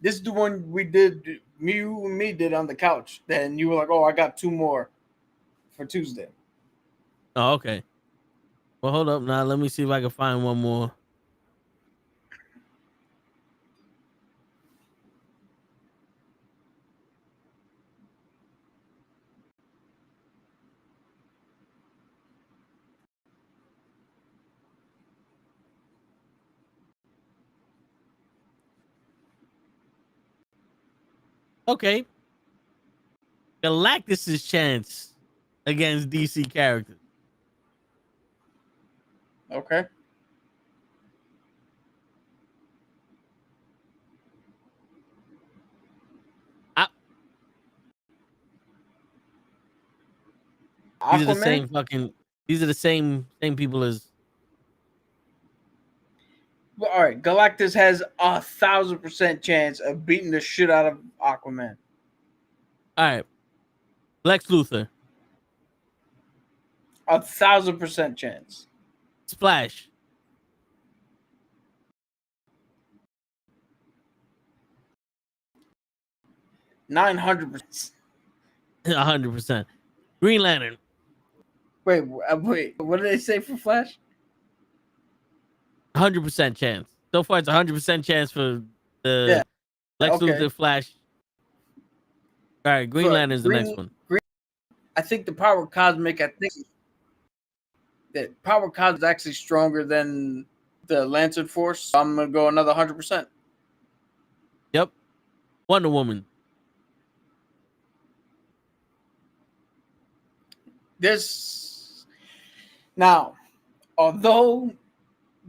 This is the one we did, you and me did on the couch. Then you were like, oh, I got two more for Tuesday. Oh, okay. Well, hold up now. Let me see if I can find one more. Okay. Galactus's chance against DC characters. Okay. These are the Aquaman? same fucking. These are the same people as. Well, all right, Galactus has 1,000% chance of beating the shit out of Aquaman. All right. Lex Luthor, 1,000% chance. Splash, 900%. 100%. Green Lantern, Wait. What did they say for Flash? 100% chance. So far, it's 100% chance for the Yeah, Lex okay. Luthor, Flash. All right, Green For Lantern's the next one. I think the power cosmic. I think that power cosmic is actually stronger than the Lantern Force. So I'm gonna go another 100%. Yep. Wonder Woman, This now, although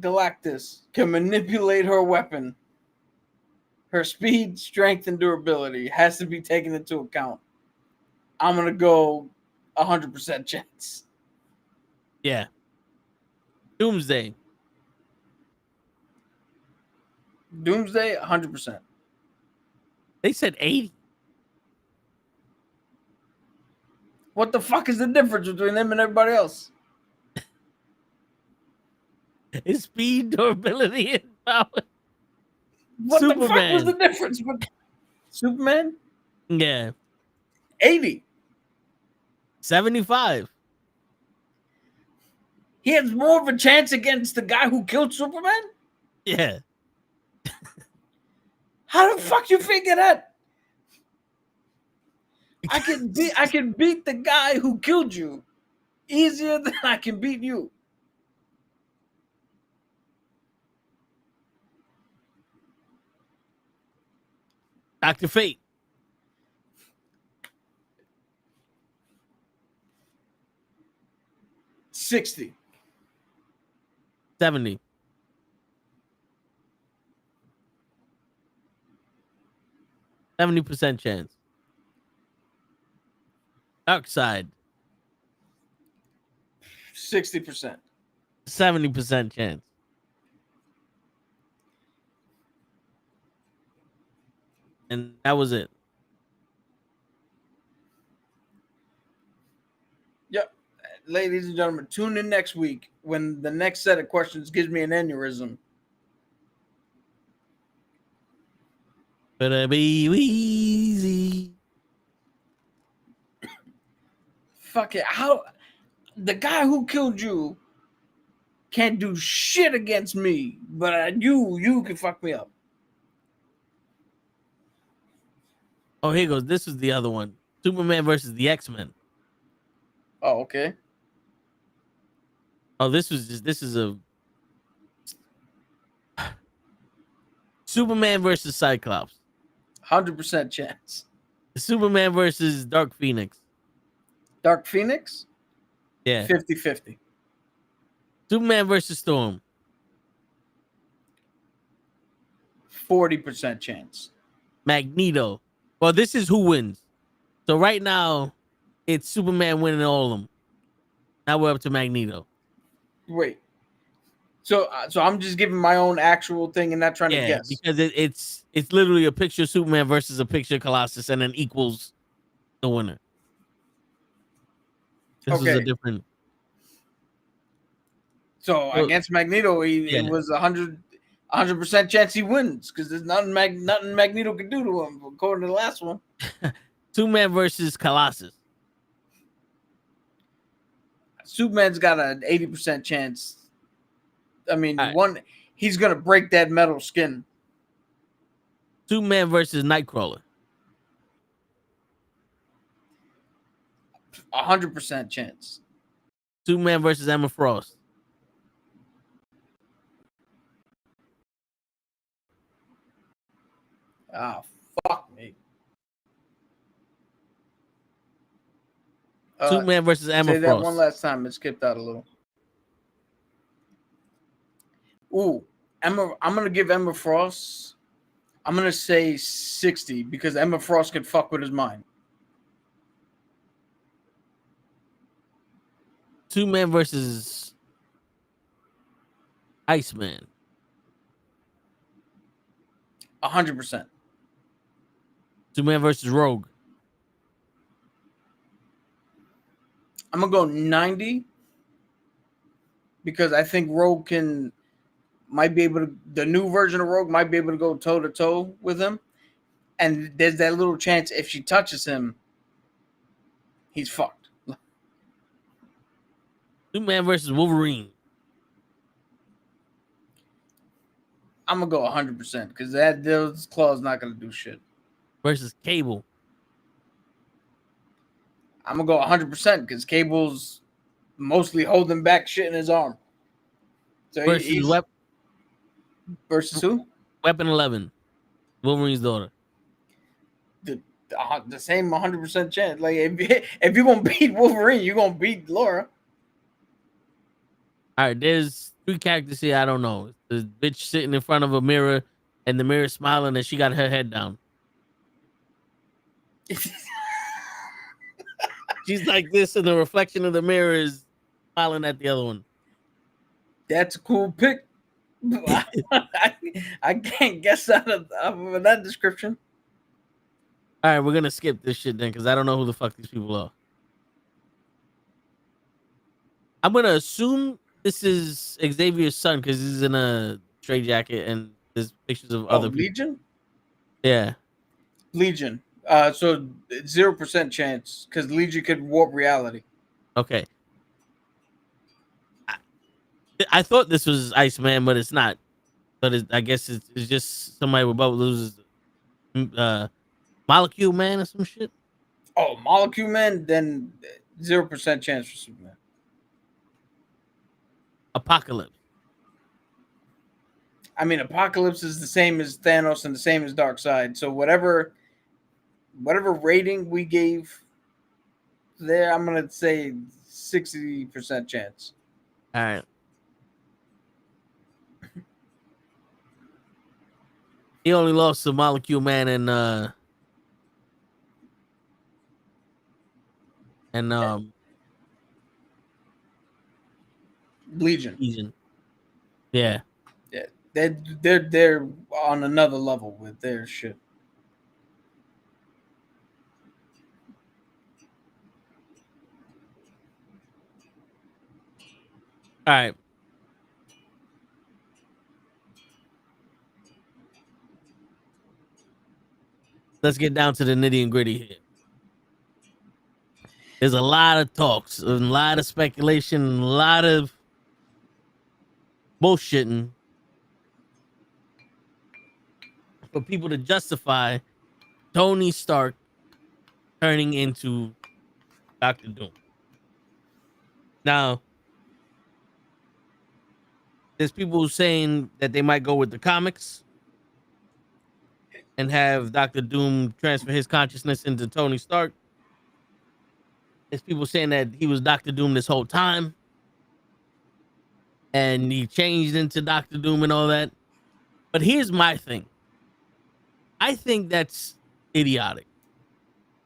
Galactus can manipulate her weapon, her speed, strength, and durability has to be taken into account. I'm gonna go 100% chance. yeah. Doomsday, Doomsday, 100%. they said 80. What the fuck is the difference between them and everybody else? His speed, durability, and power. What the fuck was Superman. the difference? Superman, Yeah. 80. 75. He has more of a chance against the guy who killed Superman? Yeah. How the fuck you figure that? I can beat the guy who killed you easier than I can beat you. Dr. Fate, 60. 70. 70% chance. Darkseid, 60%. 70% chance. And that was it. Yep. Ladies and gentlemen, tune in next week when the next set of questions gives me an aneurysm. Better be easy. Fuck it. How the guy who killed you can't do shit against me, but you can fuck me up. Oh, here goes. This is the other one. Superman versus the X-Men. Oh, okay. Oh, this is a Superman versus Cyclops. 100% chance. Superman versus Dark Phoenix. Dark Phoenix, Yeah. 50-50. Superman versus Storm. 40% chance. Magneto. Well, this is who wins. So right now, it's Superman winning all of them. Now we're up to Magneto. Wait. So I'm just giving my own actual thing and not trying to guess. Because it's literally a picture of Superman versus a picture of Colossus, and then equals the winner. This is a different. So against Magneto, it was 100% chance he wins because there's nothing Magneto can do to him, according to the last one. Superman versus Colossus. Superman's got an 80% chance. I mean, he's gonna break that metal skin. Superman versus Nightcrawler. 100% chance. Superman versus Emma Frost. Ah, fuck me. Superman versus Emma Say Frost. that one last time. It skipped out a little. Ooh, Emma. I'm gonna give Emma Frost. I'm gonna say 60 because Emma Frost could fuck with his mind. Superman versus Iceman. 100%. Superman versus Rogue. I'm gonna go 90 because I think Rogue might be able to. The new version of Rogue might be able to go toe to toe with him, and there's that little chance if she touches him, he's fucked. Superman versus Wolverine. I'm gonna go 100% because those claws not gonna do shit. Versus Cable. I'm gonna go 100% because Cable's mostly holding back shit in his arm. So Versus versus who? Weapon 11. Wolverine's daughter. The same 100% chance. Like if you're gonna beat Wolverine, you're gonna beat Laura. All right, there's 3 characters here. I don't know. The bitch sitting in front of a mirror, and the mirror smiling, and she got her head down. She's like this, and the reflection of the mirror is smiling at the other one. That's a cool pick. I can't guess out of that description. All right, we're gonna skip this shit then, because I don't know who the fuck these people are. I'm gonna assume this is Xavier's son because he's in a straight jacket and there's pictures of other people. Legion? Yeah. Legion. So 0% chance because Legion could warp reality. Okay. I thought this was Iceman, but it's not. But I guess it's just somebody with both loses Molecule Man or some shit. Oh, Molecule Man, then 0% chance for Superman. Apocalypse. I mean, Apocalypse is the same as Thanos and the same as Darkseid. So whatever rating we gave there, I'm gonna say 60% chance. All right. He only lost to Molecule Man and Legion. Yeah. Yeah. They're on another level with their shit. All right. Let's get down to the nitty and gritty here. There's a lot of talks, a lot of speculation, a lot of bullshitting for people to justify Tony Stark turning into Dr. Doom. Now, there's people saying that they might go with the comics and have Dr. Doom transfer his consciousness into Tony Stark. There's people saying that he was Dr. Doom this whole time and he changed into Dr. Doom and all that. But here's my thing. I think that's idiotic.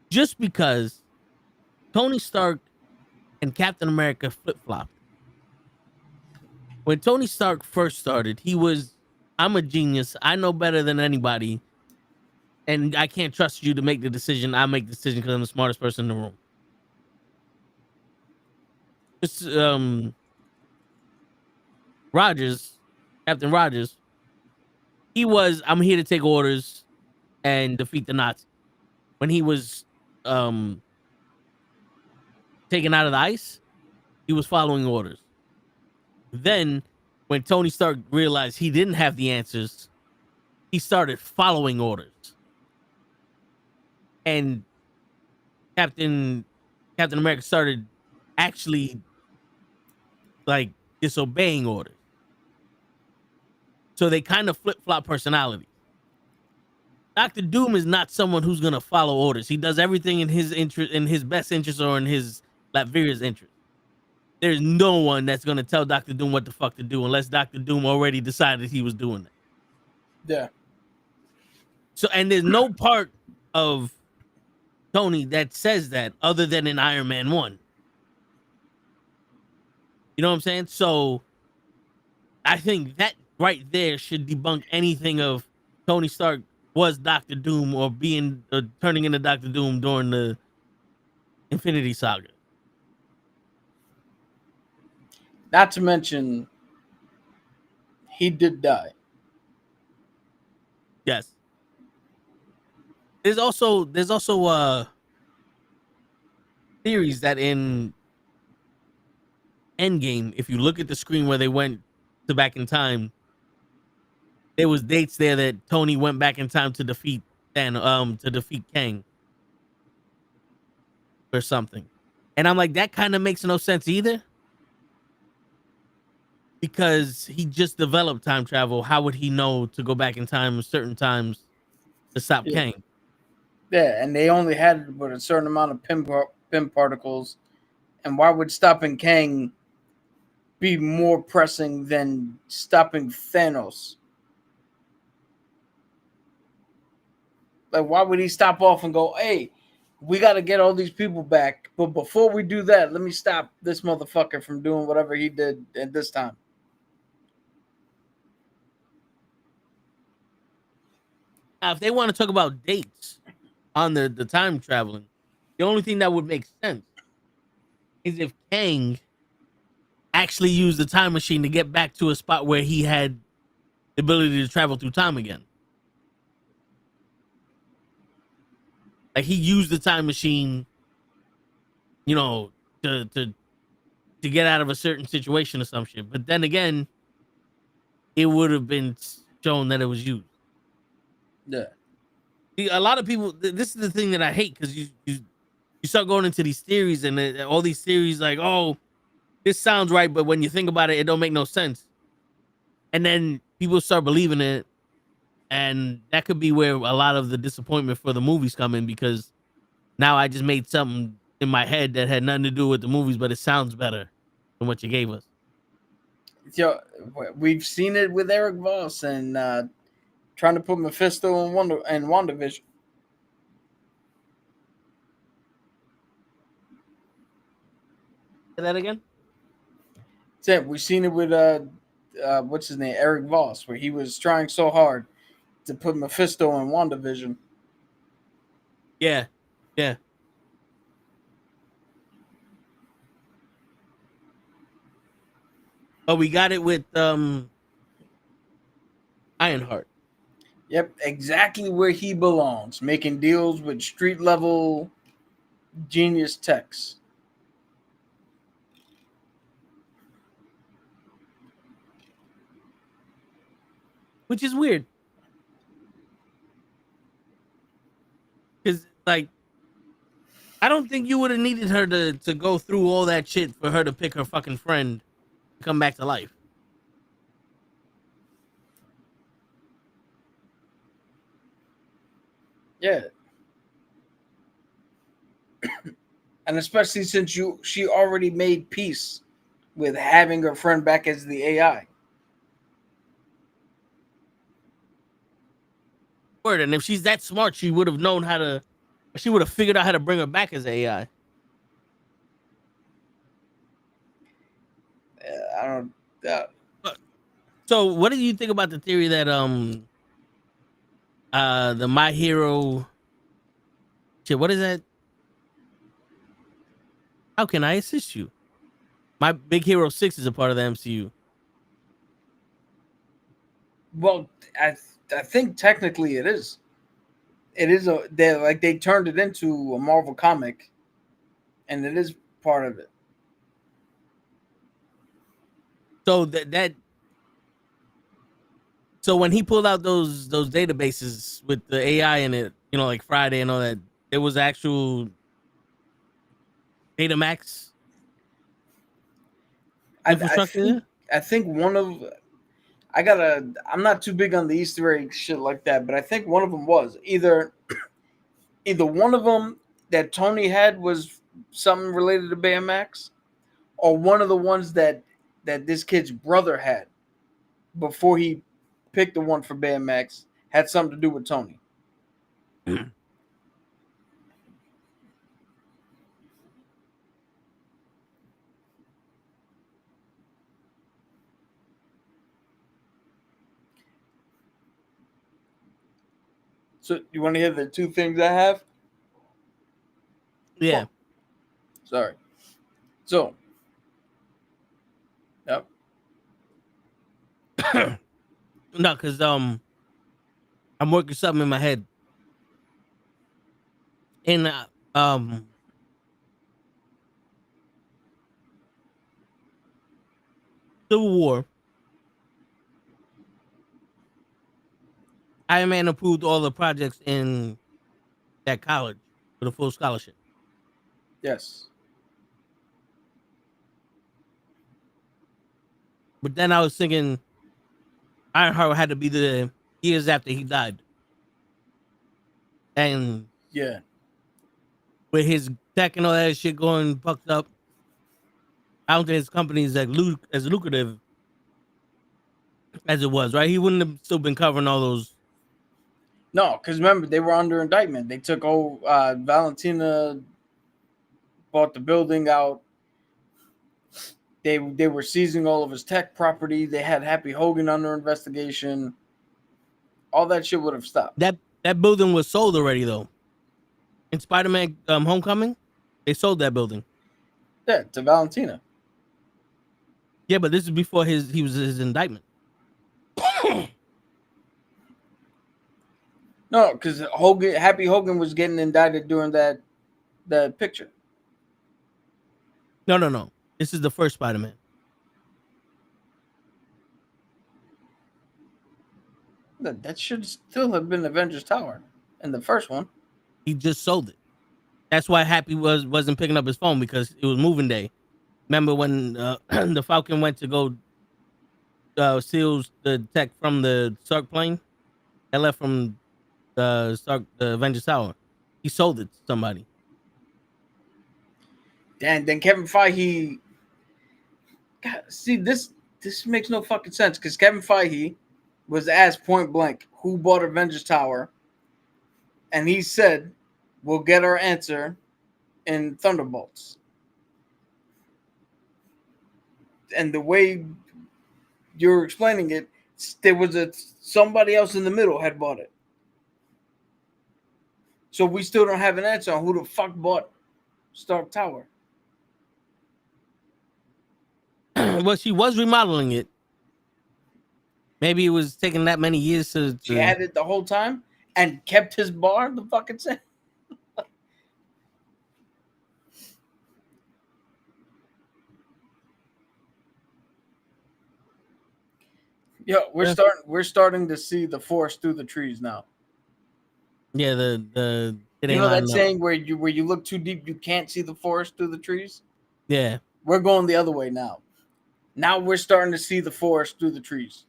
Just because Tony Stark and Captain America flip-flopped. When Tony Stark first started, he was, I'm a genius. I know better than anybody. And I can't trust you to make the decision. I make the decision because I'm the smartest person in the room. Just, Captain Rogers, he was, I'm here to take orders and defeat the Nazis. When he was taken out of the ice, he was following orders. Then, when Tony Stark realized he didn't have the answers, he started following orders. And Captain America started actually like disobeying orders. So they kind of flip-flop personality. Dr. Doom is not someone who's gonna follow orders. He does everything in his interest, in his best interest, or in his Latveria's interest. There's no one that's gonna tell Dr. Doom what the fuck to do unless Dr. Doom already decided he was doing that. Yeah. So, and there's no part of Tony that says that other than in Iron Man 1. You know what I'm saying? So I think that right there should debunk anything of Tony Stark was Dr. Doom or turning into Dr. Doom during the Infinity Saga. Not to mention, he did die. Yes. There's also theories that in Endgame, if you look at the screen where they went to back in time, there was dates there that Tony went back in time to defeat Kang or something. And I'm like, that kind of makes no sense either. Because he just developed time travel. How would he know to go back in time at certain times to stop Kang? Yeah, and they only had a certain amount of pim particles. And why would stopping Kang be more pressing than stopping Thanos? Like, why would he stop off and go, hey, we got to get all these people back. But before we do that, let me stop this motherfucker from doing whatever he did at this time. Now, if they want to talk about dates on the time traveling, the only thing that would make sense is if Kang actually used the time machine to get back to a spot where he had the ability to travel through time again. Like he used the time machine, you know, to get out of a certain situation or some shit. But then again, it would have been shown that it was used. Yeah. See, a lot of people. This is the thing that I hate because you start going into these theories and all these theories like, oh, this sounds right, but when you think about it, it don't make no sense. And then people start believing it, and that could be where a lot of the disappointment for the movies come in because now I just made something in my head that had nothing to do with the movies, but it sounds better than what you gave us. Yo, we've seen it with Eric Voss and trying to put Mephisto in WandaVision. Say that again? Yeah, we've seen it with what's his name, Eric Voss, where he was trying so hard to put Mephisto in WandaVision. Yeah. But we got it with Ironheart. Yep, exactly where he belongs, making deals with street level genius techs. Which is weird. Because, like, I don't think you would have needed her to go through all that shit for her to pick her fucking friend to come back to life. Yeah. And especially since she already made peace with having her friend back as the AI. Word, and if she's that smart, she would have known she would have figured out how to bring her back as AI. I don't. So, what do you think about the theory that the My Hero shit? What is that? How can I assist you? My Big Hero 6 is a part of the MCU. Well, I think technically it is. It is they turned it into a Marvel comic, and it is part of it. So so when he pulled out those databases with the AI in it, you know, like Friday and all that, it was actual Betamax infrastructure. I think one of I'm not too big on the Easter egg shit like that, but I think one of them was either one of them that Tony had was something related to Baymax, or one of the ones that this kid's brother had before he picked the one for Baymax had something to do with Tony. So you want to hear the two things I have? Yeah. Oh, sorry. So, yep. No, because I'm working something in my head. In Civil War, Iron Man approved all the projects in that college with a full scholarship. Yes. But then I was thinking Ironheart had to be the years after he died. And Yeah. with his tech and all that shit going fucked up, I don't think his company is as lucrative as it was, right? He wouldn't have still been covering all those. No, because remember, they were under indictment. They took Valentina bought the building out. They were seizing all of his tech property. They had Happy Hogan under investigation. All that shit would have stopped. That building was sold already, though. In Spider-Man Homecoming, they sold that building. Yeah, to Valentina. Yeah, but this is before his indictment. No, because Happy Hogan was getting indicted during that picture. No. This is the first Spider-Man. That should still have been Avengers Tower in the first one. He just sold it. That's why Happy wasn't picking up his phone, because it was moving day. Remember when the Falcon went to go steal the tech from the Stark plane that left from the Avengers Tower? He sold it to somebody. And then Kevin Feige. God, see, this makes no fucking sense, because Kevin Feige was asked point blank who bought Avengers Tower, and he said, "We'll get our answer in Thunderbolts." And the way you're explaining it, there was somebody else in the middle had bought it. So we still don't have an answer on who the fuck bought Stark Tower. Well, she was remodeling it. Maybe it was taking that many years to. She had it the whole time and kept his bar. The fucking same. Yeah, we're starting to see the forest through the trees now. Yeah, the it you ain't know that lining up. saying where you look too deep, you can't see the forest through the trees. Yeah, We're going the other way now. Now we're starting to see the forest through the trees.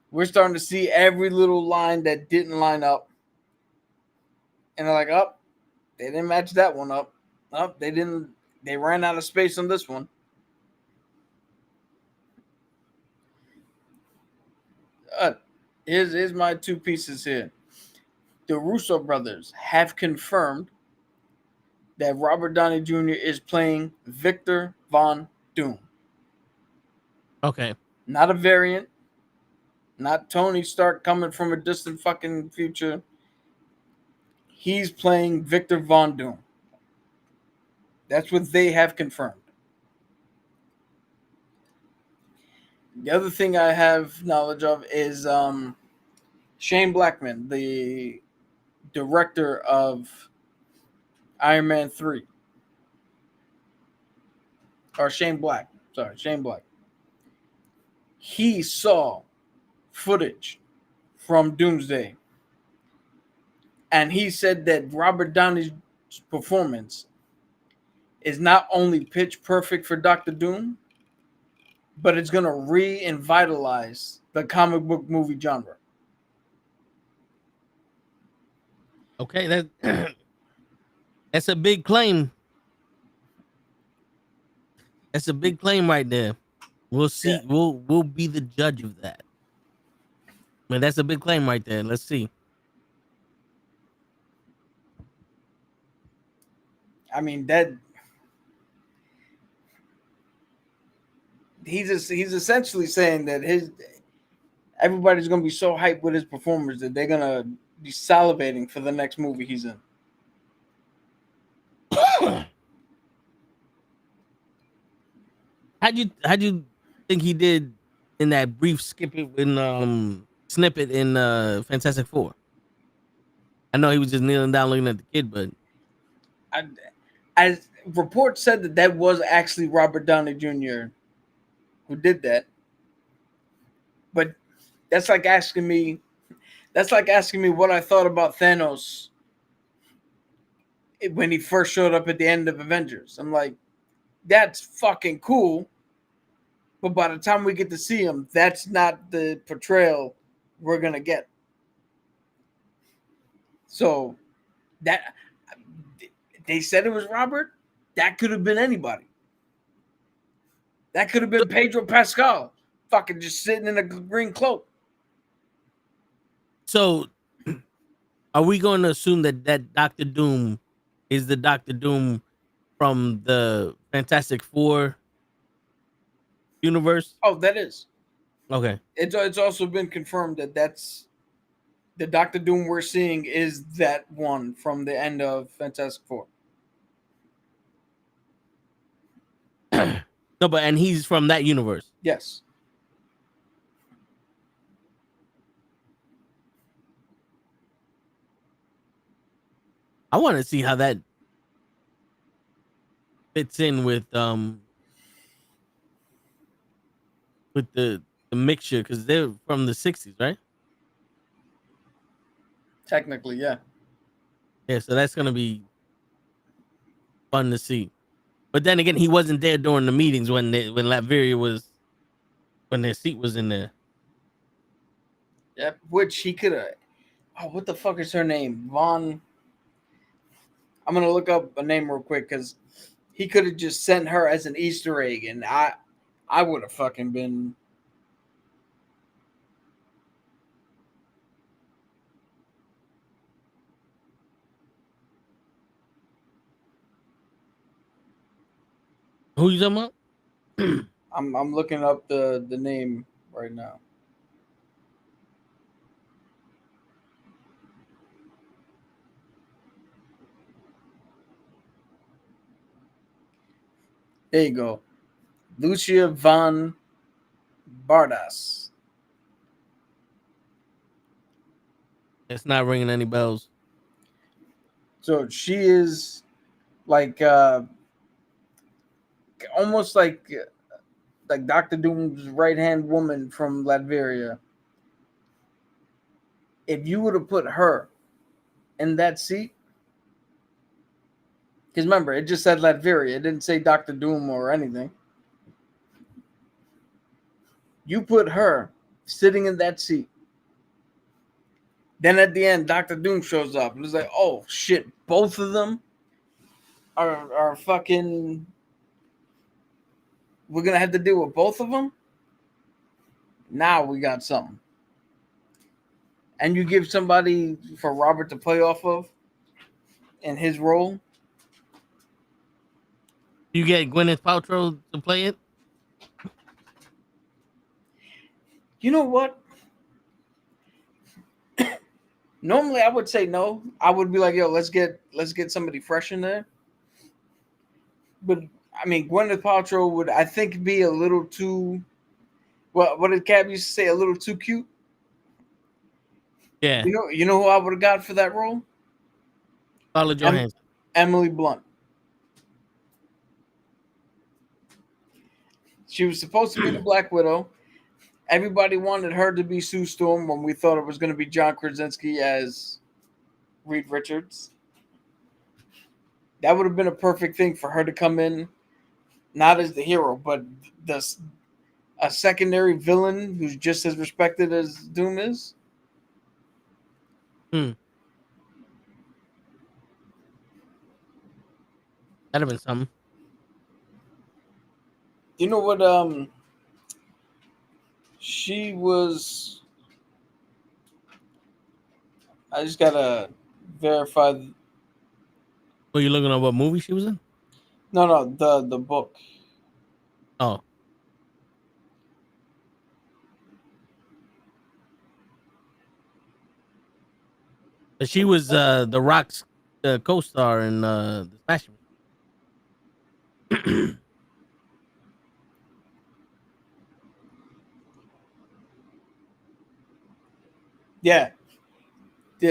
We're starting to see every little line that didn't line up. And they're like, oh, they didn't match that one up. Oh, they didn't. They ran out of space on this one. Here's my two pieces here. The Russo brothers have confirmed that Robert Downey Jr. is playing Victor Von Doom. okay. Not a variant. Not Tony Stark coming from a distant fucking future. He's playing Victor Von Doom. That's what they have confirmed. The other thing I have knowledge of is Shane Blackman, the director of Iron Man 3. Or Shane Black. Sorry, Shane Black. He saw footage from Doomsday. And he said that Robert Downey's performance is not only pitch perfect for Dr. Doom, but it's going to revitalize the comic book movie genre. Okay, that's a big claim That's a big claim right there. We'll see. Yeah. We'll be the judge of that. Man, that's a big claim right there. Let's see. I mean that he's essentially saying that everybody's gonna be so hyped with his performance that they're gonna be salivating for the next movie he's in. How'd you think he did in that brief snippet in Fantastic Four? I know he was just kneeling down looking at the kid, but As reports said that was actually Robert Downey Jr. who did that. But that's like asking me what I thought about Thanos when he first showed up at the end of Avengers. I'm like, that's fucking cool. But by the time we get to see him, that's not the portrayal we're gonna get. So that they said it was Robert. That could have been anybody. That could have been Pedro Pascal, fucking just sitting in a green cloak. so are we going to assume that Doctor Doom is the Doctor Doom from the Fantastic Four universe? Oh, that is. Okay. It's also been confirmed that that's the Doctor Doom we're seeing is that one from the end of Fantastic Four. No, but and he's from that universe. Yes. I want to see how that fits in with the mixture, because they're from the 60s, right? Technically, yeah. Yeah, so that's gonna be fun to see. But then again, he wasn't there during the meetings when Latveria was, when their seat was in there. Yeah, which he could have. Oh, what the fuck is her name? Vaughn. I'm gonna look up a name real quick because he could have just sent her as an Easter egg, and I would have fucking been. Who you talking about? I'm looking up the name right now. There you go. Lucia von Bardas. It's not ringing any bells. So she is like almost like Dr. Doom's right-hand woman from Latveria. If you would have put her in that seat, because remember, it just said Latveria. It didn't say Dr. Doom or anything. You put her sitting in that seat. Then at the end, Dr. Doom shows up. And it's like, oh, shit. Both of them are fucking... We're going to have to deal with both of them? Now we got something. And you give somebody for Robert to play off of in his role. You get Gwyneth Paltrow to play it? You know what? Normally I would say no. I would be like, yo, let's get somebody fresh in there. But I mean, Gwyneth Paltrow would, I think, be a little too, what did Cab used to say, a little too cute? Yeah. You know who I would have got for that role? Scarlett Johansson. Emily Blunt. She was supposed to be the Black Widow. Everybody wanted her to be Sue Storm when we thought it was going to be John Krasinski as Reed Richards. That would have been a perfect thing for her to come in, not as the hero, but a secondary villain who's just as respected as Doom is. That'd have been something. You know what? She was. I just gotta verify. Were you looking at what movie she was in? No, the book. Oh. But she was The Rock's co-star in the Smash Mouth. Yeah.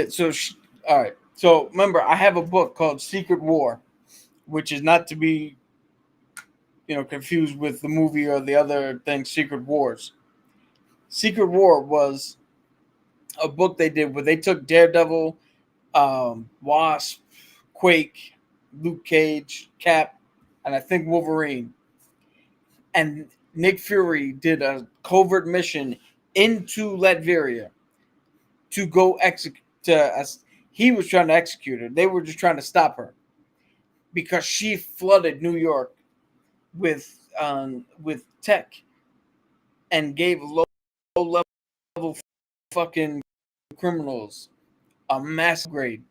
So, all right. So remember, I have a book called Secret War, which is not to be, confused with the movie or the other thing, Secret Wars. Secret War was a book they did where they took Daredevil, Wasp, Quake, Luke Cage, Cap, and I think Wolverine. And Nick Fury did a covert mission into Latveria to go execute. He was trying to execute her. They were just trying to stop her because she flooded New York with tech and gave low level fucking criminals a mass grade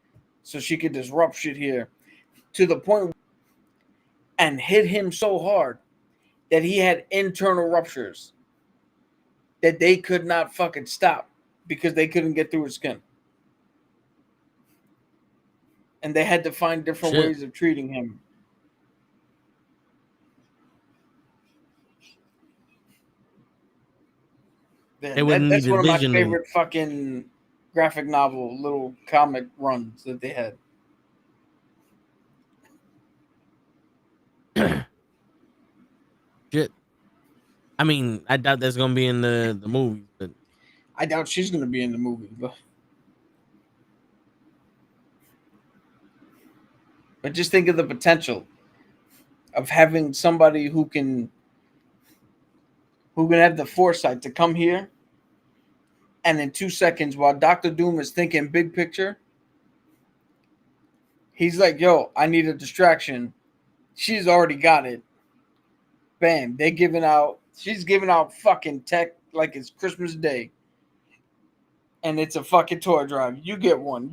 so she could disrupt shit here to the point and hit him so hard that he had internal ruptures that they could not fucking stop because they couldn't get through his skin. And they had to find different ways of treating him. That's one of my favorite fucking graphic novel, little comic runs that they had. Shit. I mean, I doubt that's gonna be in the movie, but I doubt she's gonna be in the movie, but just think of the potential of having somebody who can have the foresight to come here and in 2 seconds while Dr. Doom is thinking big picture, he's like, yo, I need a distraction. She's already got it. Bam. She's giving out fucking tech like it's Christmas Day. And it's a fucking toy drive. You get one.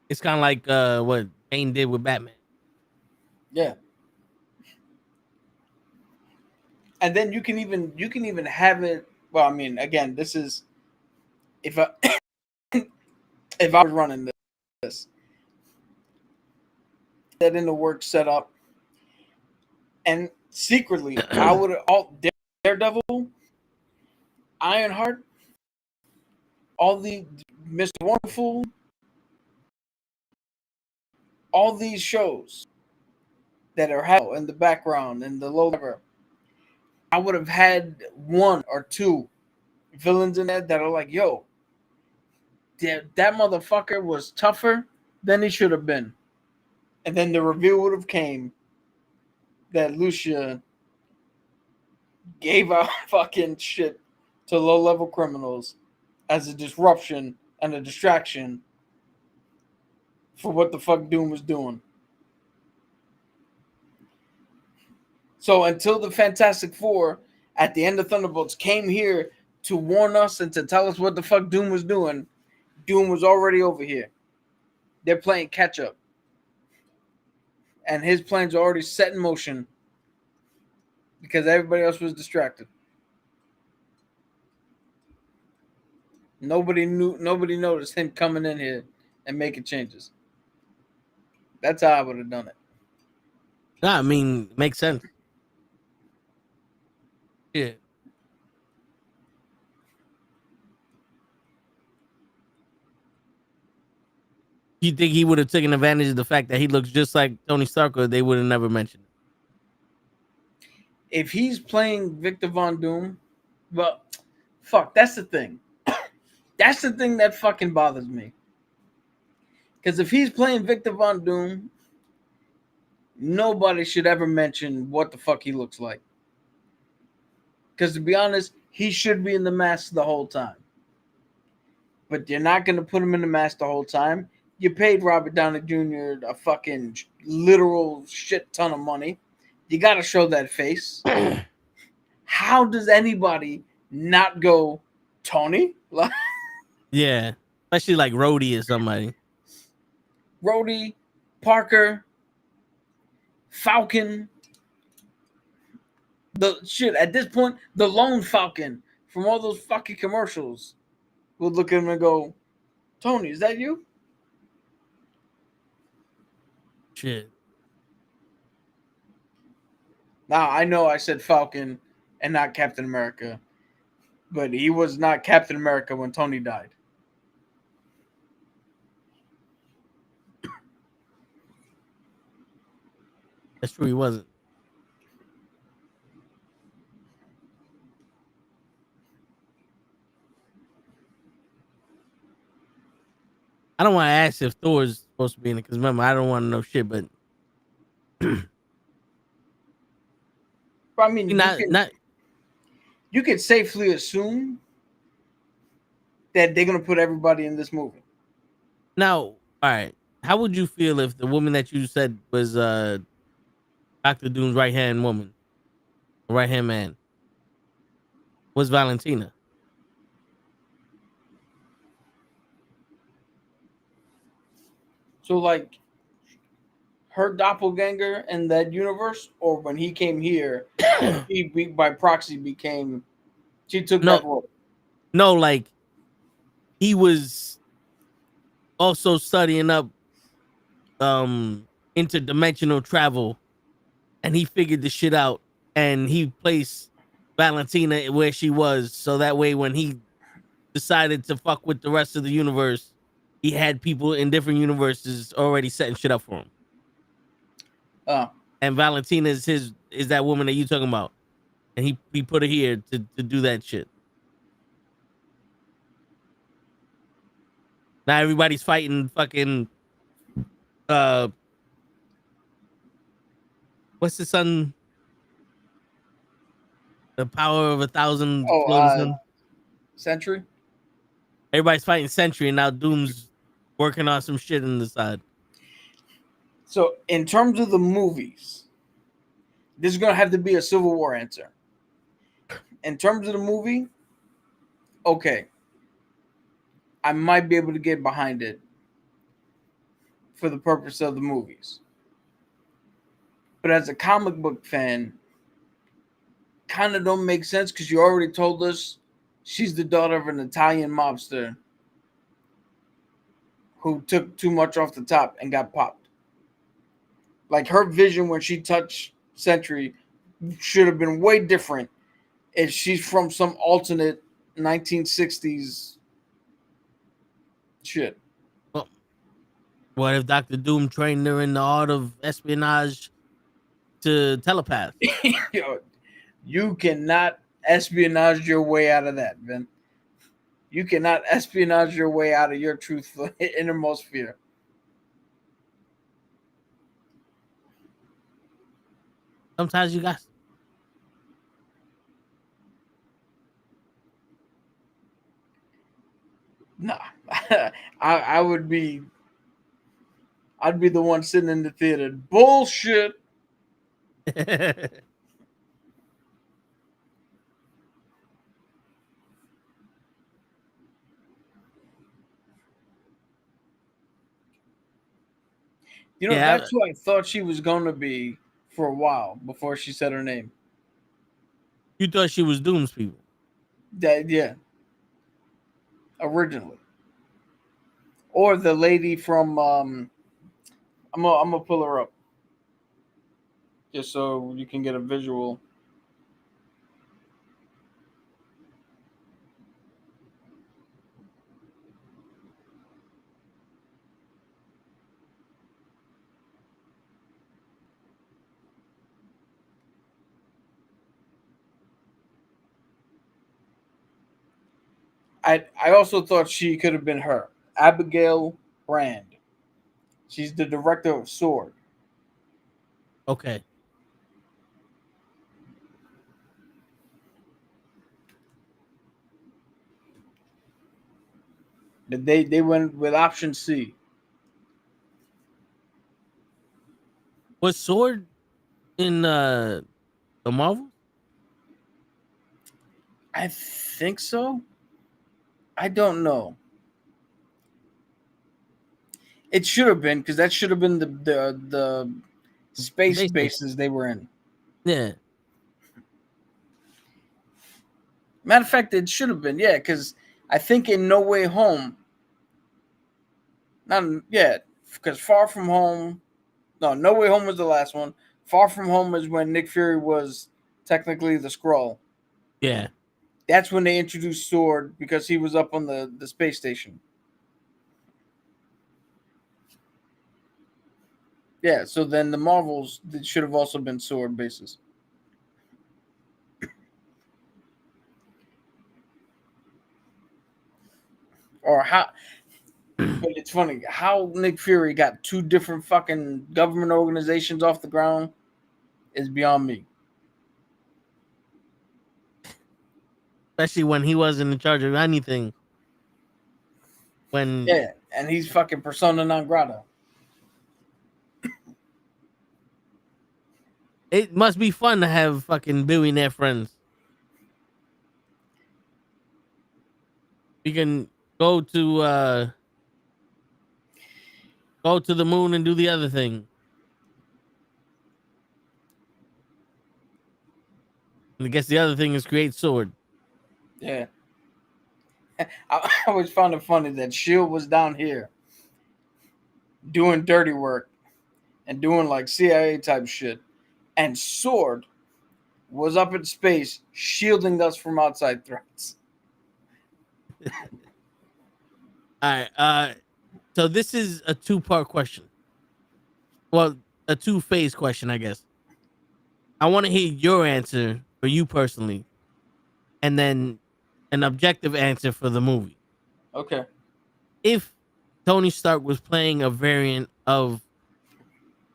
it's kind of like what Bane did with Batman. Yeah. And then you can even have it. Well, I mean, again, this is if I was running this, that in the work set up, and secretly I would all Daredevil, Ironheart, all the Mr. Wonderful, all these shows that are in the background and the low level. I would have had one or two villains in there that are like, yo, that motherfucker was tougher than he should have been. And then the reveal would have came that Lucia gave out fucking shit to low-level criminals as a disruption and a distraction for what the fuck Doom was doing. So until the Fantastic Four at the end of Thunderbolts came here to warn us and to tell us what the fuck Doom was doing, Doom was already over here. They're playing catch up. And his plans are already set in motion because everybody else was distracted. Nobody noticed him coming in here and making changes. That's how I would have done it. Nah, I mean, makes sense. Yeah. You think he would have taken advantage of the fact that he looks just like Tony Stark, or they would have never mentioned it? If he's playing Victor Von Doom, well, fuck, that's the thing. That's the thing that fucking bothers me. Because if he's playing Victor Von Doom, nobody should ever mention what the fuck he looks like. Because to be honest, he should be in the mask the whole time. But you're not going to put him in the mask the whole time. You paid Robert Downey Jr. a fucking literal shit ton of money you got to show that face. How does anybody not go Tony? Yeah, especially like Rhodey or somebody. Rhodey, Parker, Falcon. The shit at this point, the lone Falcon from all those fucking commercials would look at him and go, Tony, is that you? Shit. Now, I know I said Falcon and not Captain America, but he was not Captain America when Tony died. That's true, he wasn't. I don't want to ask if Thor's supposed to be in it because remember, I don't want to know shit, but But I mean, not you can safely assume that they're gonna put everybody in this movie. now. All right, how would you feel if the woman that you said was Dr. Doom's right hand woman, right hand man, was Valentina? So, like, her doppelganger in that universe, or when he came here, by proxy became. She took that role. No, like he was also studying up interdimensional travel, and he figured the shit out, and he placed Valentina where she was, so that way when he decided to fuck with the rest of the universe, he had people in different universes already setting shit up for him. And Valentina is that woman that you talking about, and he put her here to do that shit. Now everybody's fighting fucking what's the sun? The power of 1,000 Sentry. Everybody's fighting Sentry, and now Doom's working on some shit in the side. So, in terms of the movies, this is gonna have to be a Civil War answer. In terms of the movie, okay, I might be able to get behind it for the purpose of the movies. But as a comic book fan, kind of don't make sense because you already told us she's the daughter of an Italian mobster who took too much off the top and got popped. Like, her vision when she touched Sentry should have been way different if she's from some alternate 1960s shit. Well, what if Dr. Doom trained her in the art of espionage to telepath? Yo, you cannot espionage your way out of that, man. You cannot espionage your way out of your truthful innermost fear. Sometimes you got. Nah, I would be. I'd be the one sitting in the theater. Bullshit. You know, Yeah, that's who I thought she was going to be for a while before she said her name. You thought she was Doom's people. Yeah. Originally. Or the lady from I'm gonna pull her up. Just so you can get a visual. I also thought she could have been her. Abigail Brand. She's the director of Sword. Okay. They went with option C. Was Sword in the Marvel? I think so. I don't know. It should have been, because that should have been the space Space bases they were in. Yeah. Matter of fact, it should have been, yeah, because I think in No Way Home, because Far From Home, No Way Home was the last one. Far From Home is when Nick Fury was technically the Skrull. Yeah. That's when they introduced Sword, because he was up on the space station. Yeah, so then the Marvels should have also been Sword bases. Or how, but it's funny how Nick Fury got two different fucking government organizations off the ground is beyond me. Especially when he wasn't in charge of anything. When Yeah, and he's fucking persona non grata. it must be fun to have fucking billionaire friends. You can go to the moon and do the other thing. And I guess the other thing is create Sword. Yeah. I always found it funny that Shield was down here doing dirty work and doing like CIA type shit, and Sword was up in space shielding us from outside threats. All right. So this is a 2-part question. Well, a 2-phase question, I guess. I want to hear your answer for you personally, and then an objective answer for the movie. Okay. If Tony Stark was playing a variant of,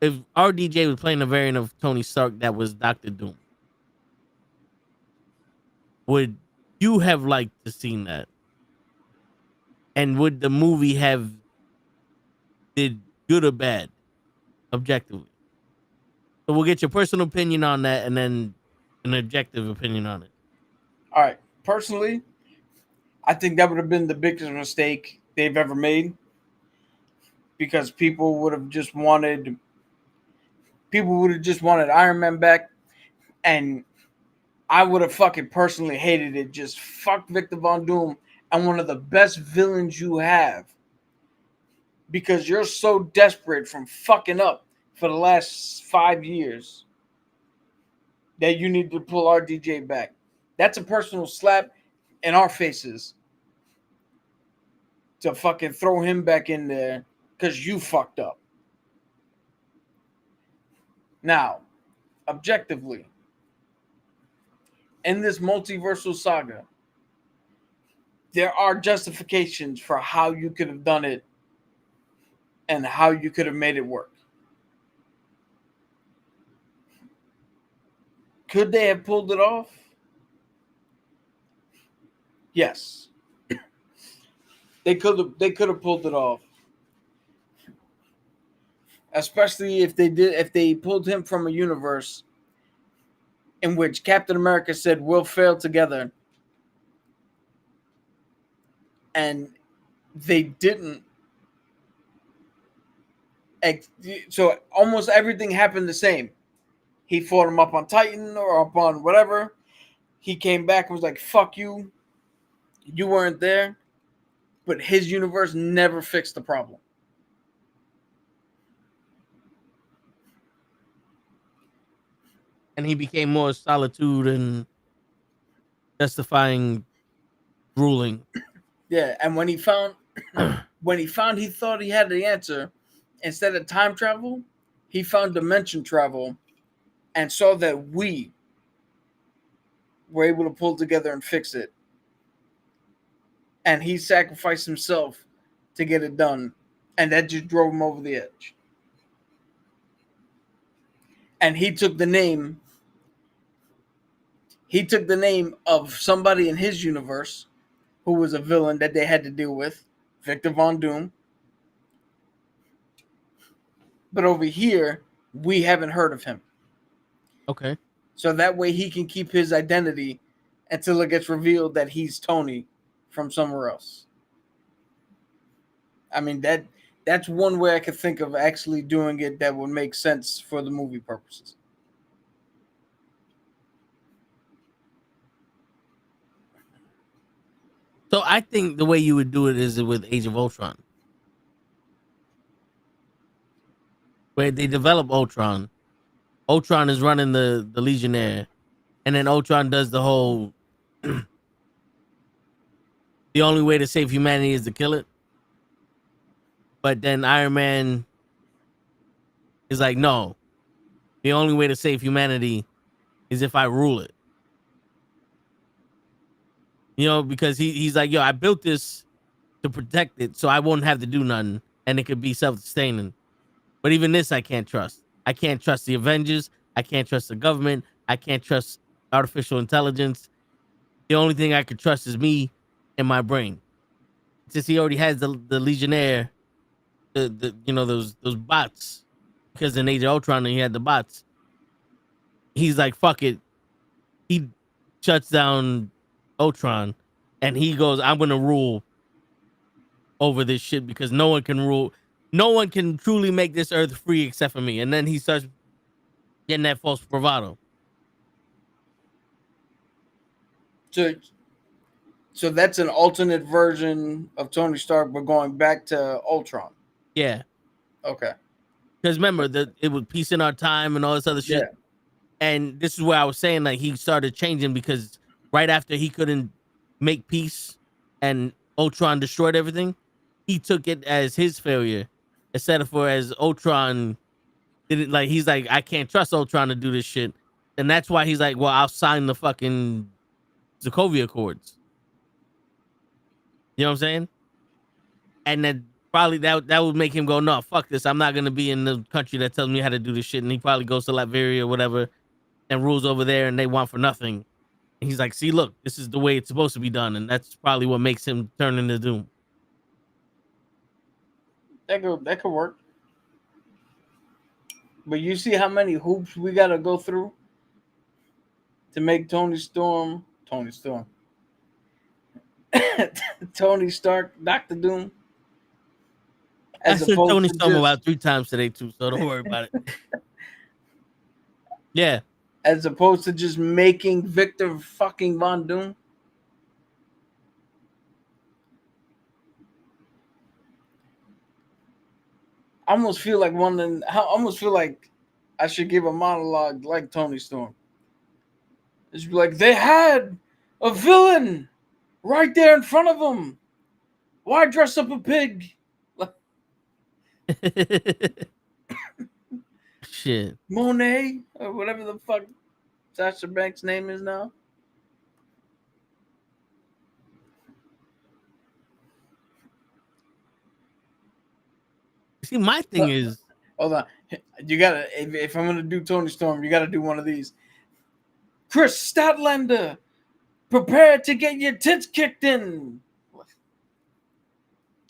if RDJ was playing a variant of Tony Stark that was Doctor Doom, would you have liked to seen that? And would the movie have did good or bad, objectively? So we'll get your personal opinion on that, and then an objective opinion on it. All right. Personally, I think that would have been the biggest mistake they've ever made, because people would have just wanted Iron Man back, and I would have fucking personally hated it. Just fuck Victor Von Doom and one of the best villains you have, because you're so desperate from fucking up for the last 5 years that you need to pull RDJ back. That's a personal slap in our faces to fucking throw him back in there because you fucked up. Now, objectively, in this multiversal saga, there are justifications for how you could have done it and how you could have made it work. Could they have pulled it off? Yes. They could have pulled it off. Especially if they pulled him from a universe in which Captain America said we'll fail together, and they didn't. So almost everything happened the same. He fought him up on Titan or up on whatever. He came back and was like, fuck you. You weren't there. But his universe never fixed the problem. And he became more solitude and justifying ruling. Yeah, and when he thought he had the answer, instead of time travel, he found dimension travel and saw that we were able to pull together and fix it. And he sacrificed himself to get it done. And that just drove him over the edge. And he took the name of somebody in his universe who was a villain that they had to deal with, Victor Von Doom. But over here, we haven't heard of him. Okay. So that way he can keep his identity until it gets revealed that he's Tony from somewhere else. I mean, that's one way I could think of actually doing it that would make sense for the movie purposes. So I think the way you would do it is with Age of Ultron, where they develop Ultron. Ultron is running the Legionnaire, and then Ultron does the whole the only way to save humanity is to kill it. But then Iron Man is like, no, the only way to save humanity is if I rule it. You know, because he's like, yo, I built this to protect it so I won't have to do nothing and it could be self-sustaining. But even this, I can't trust. I can't trust the Avengers. I can't trust the government. I can't trust artificial intelligence. The only thing I could trust is me and my brain. Since he already has the Legionnaire, the you know, those bots, because in Age of Ultron he had the bots. He's like, fuck it. He shuts down Ultron and he goes, I'm gonna rule over this shit because no one can rule. No one can truly make this earth free except for me. And then he starts getting that false bravado. So that's an alternate version of Tony Stark, but going back to Ultron. Yeah. Okay. Because remember that it was peace in our time and all this other shit. Yeah. And this is where I was saying, like, he started changing because right after he couldn't make peace and Ultron destroyed everything, he took it as his failure instead of for as Ultron didn't, like, he's like, I can't trust Ultron to do this shit. And that's why he's like, well, I'll sign the fucking Sokovia Accords. You know what I'm saying? And then probably that would make him go, no, fuck this. I'm not going to be in the country that tells me how to do this shit. And he probably goes to Latveria or whatever and rules over there and they want for nothing. And he's like, see, look, this is the way it's supposed to be done. And that's probably what makes him turn into Doom. That could work. But you see how many hoops we got to go through to make Tony Stark, Dr. Doom. I said Tony Storm about 3 times today too, so don't worry about it. Yeah. As opposed to just making Victor fucking Von Doom. I almost feel like I should give a monologue like Tony Storm. It's like they had a villain right there in front of them. Why dress up a pig? Shit. Monet or whatever the fuck Sasha Banks' name is now. See, my thing is, hold on, you gotta. If I'm gonna do Tony Storm, you gotta do one of these. Chris Statlander, prepare to get your tits kicked in.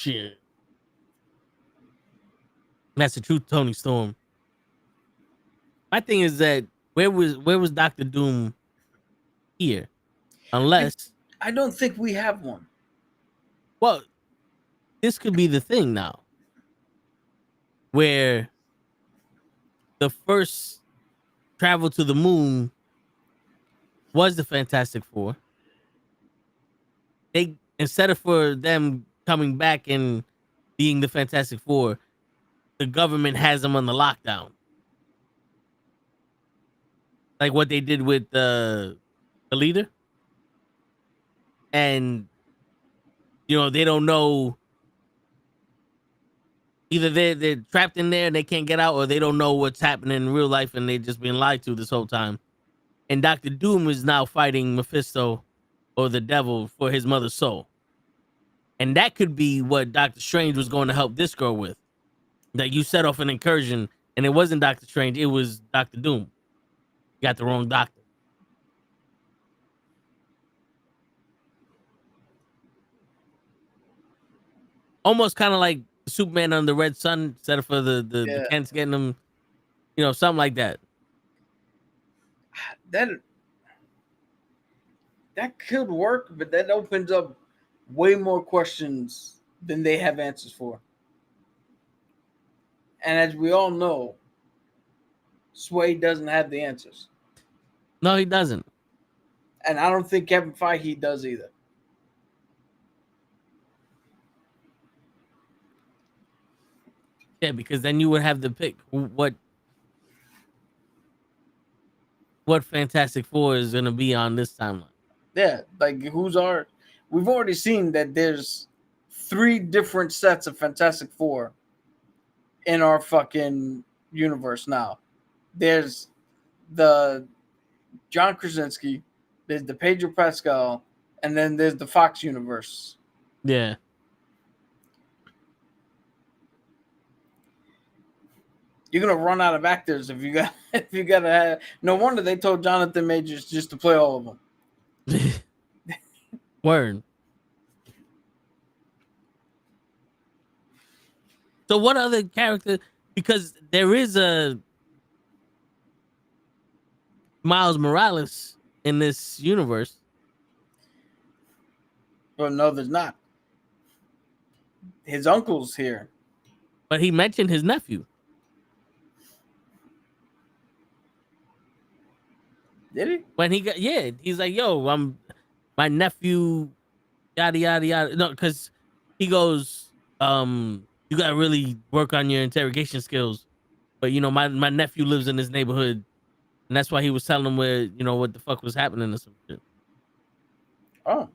shit. That's the truth, Tony Storm. My thing is that where was Dr. Doom here? Unless I don't think we have one. Well, this could be the thing now. Where the first travel to the moon was the Fantastic Four. They, instead of for them coming back and being the Fantastic Four, the government has them on the lockdown. Like what they did with the leader. And, you know, they don't know. Either they're trapped in there and they can't get out, or they don't know what's happening in real life and they're just being lied to this whole time. And Dr. Doom is now fighting Mephisto or the devil for his mother's soul. And that could be what Doctor Strange was going to help this girl with. That you set off an incursion and it wasn't Doctor Strange, it was Dr. Doom. You got the wrong doctor. Almost kind of like Superman on the Red Sun, instead of for the Kents getting them, you know, something like that. that could work, but that opens up way more questions than they have answers for. And as we all know, Sway doesn't have the answers. No, he doesn't. And I don't think Kevin Feige does either. Yeah, because then you would have to pick what Fantastic Four is going to be on this timeline. Yeah, like we've already seen that there's 3 different sets of Fantastic Four in our fucking universe now. There's the John Krasinski, there's the Pedro Pascal, and then there's the Fox universe. Yeah. You're gonna run out of actors if you gotta have. No wonder they told Jonathan Majors just to play all of them. Word. So what other character? Because there is a Miles Morales in this universe. Well, no, there's not. His uncle's here. But he mentioned his nephew. Did he? When he got, yeah, he's like, yo, I'm my nephew, yada, yada, yada. No, because he goes, you got to really work on your interrogation skills. But, you know, my nephew lives in this neighborhood. And that's why he was telling him where, you know, what the fuck was happening or some shit. Oh.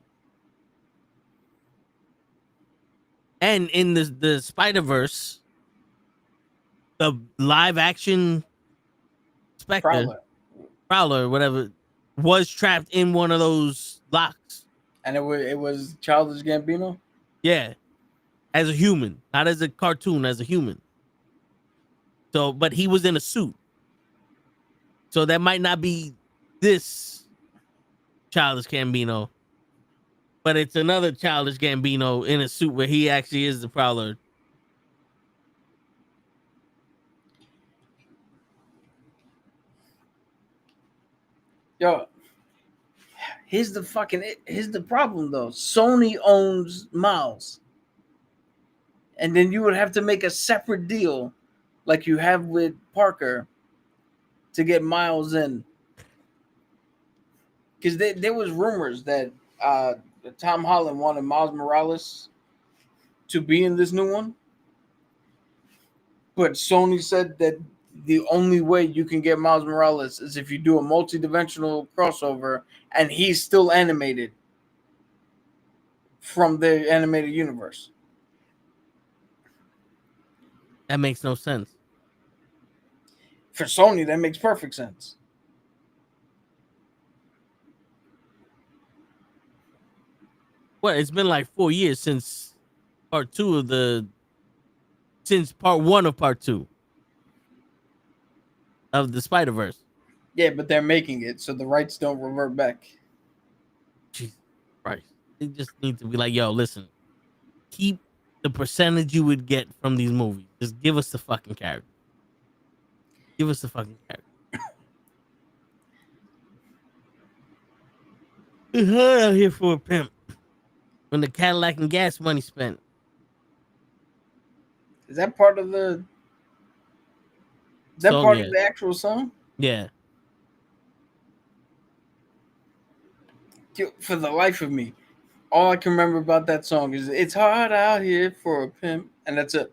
And in the Spider-Verse, the live action Spectre, Prowler, whatever, was trapped in one of those locks. And it was Childish Gambino? Yeah. As a human, not as a cartoon, as a human. So, but he was in a suit. So that might not be this Childish Gambino, but it's another Childish Gambino in a suit where he actually is the Prowler. Yo, here's the problem though. Sony owns Miles. And then you would have to make a separate deal like you have with Parker to get Miles in. Because there was rumors that Tom Holland wanted Miles Morales to be in this new one. But Sony said that the only way you can get Miles Morales is if you do a multi-dimensional crossover and he's still animated from the animated universe. That makes no sense. For Sony, that makes perfect sense. Well, it's been like 4 years since part 1 of part 2 of the Spider-Verse. Yeah, but they're making it, so the rights don't revert back. Jesus Christ. They just need to be like, yo, listen, keep the percentage you would get from these movies. Just give us the fucking character. Give us the fucking character. It's hard out here for a pimp when the Cadillac and gas money spent. Is that part of the... Is that Song, part yeah. of the actual song? Yeah. For the life of me, all I can remember about that song is "It's hard out here for a pimp," and that's it.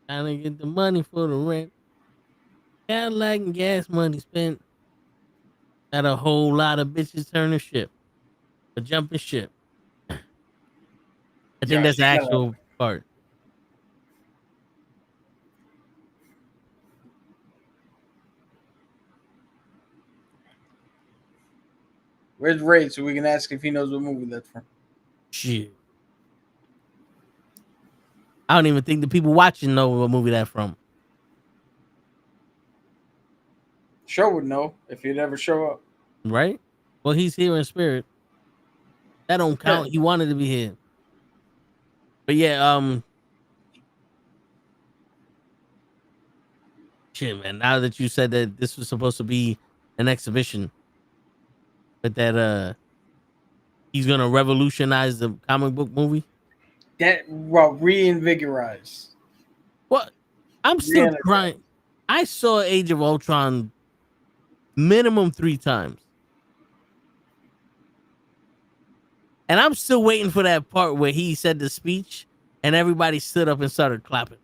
Trying to get the money for the rent. Cadillac and gas money spent. Got a whole lot of bitches turning ship. A jumping ship. I think that's the actual part. Where's Ray so we can ask if he knows what movie that's from? Shit. I don't even think the people watching know what movie that's from. Show would know if he'd ever show up. Right? Well, he's here in spirit. That don't count. Yeah. He wanted to be here. But yeah, Shit, man. Now that you said that this was supposed to be an exhibition, but that he's gonna revolutionize the comic book movie. That reinvigorize. What? I'm still Re-energize. trying. I saw Age of Ultron minimum 3 times. And I'm still waiting for that part where he said the speech and everybody stood up and started clapping.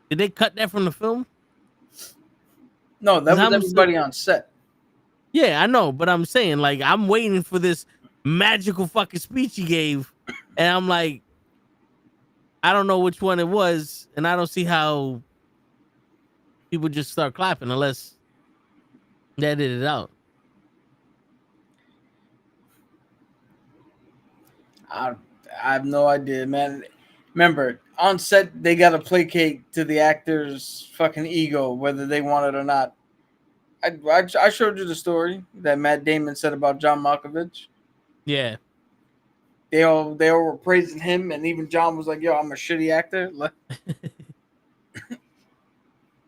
Did they cut that from the film? No, that was I'm everybody on set. Yeah, I know, but I'm saying, like, I'm waiting for this magical fucking speech he gave, and I'm like, I don't know which one it was, and I don't see how people just start clapping unless they edit it out. I have no idea, man. Remember, on set, they got to placate to the actor's fucking ego, whether they want it or not. I showed you the story that Matt Damon said about John Malkovich. Yeah. They all were praising him, and even John was like, "Yo, I'm a shitty actor."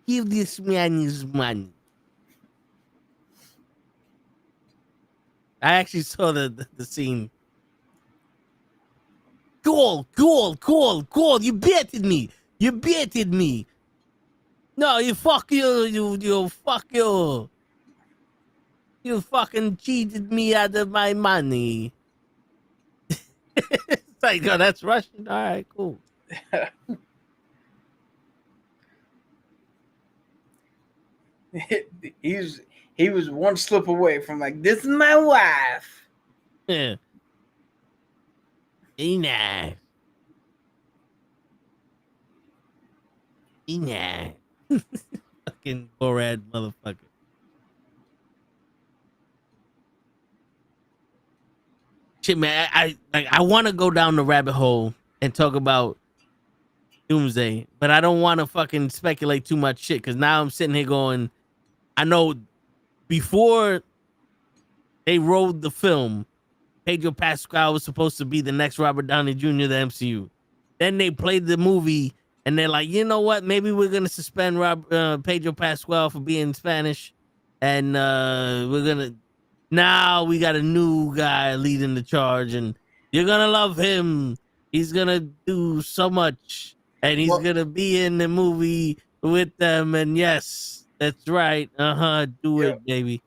Give this man his money. I actually saw the scene. Goal. You baited me. No, you fuck you fuck you. You fucking cheated me out of my money. It's like, no, that's Russian. All right, cool. He was one slip away from like, this is my wife. Yeah. Enough. Fucking Borat motherfucker. Shit, man, I want to go down the rabbit hole and talk about Doomsday, but I don't want to fucking speculate too much shit because now I'm sitting here going, I know before they rolled the film, Pedro Pascal was supposed to be the next Robert Downey Jr. of the MCU. Then they played the movie and they're like, you know what? Maybe we're gonna suspend Pedro Pascal for being Spanish, and now we got a new guy leading the charge, and you're gonna love him. He's gonna do so much, and he's gonna be in the movie with them. And yes, that's right. Do it, baby.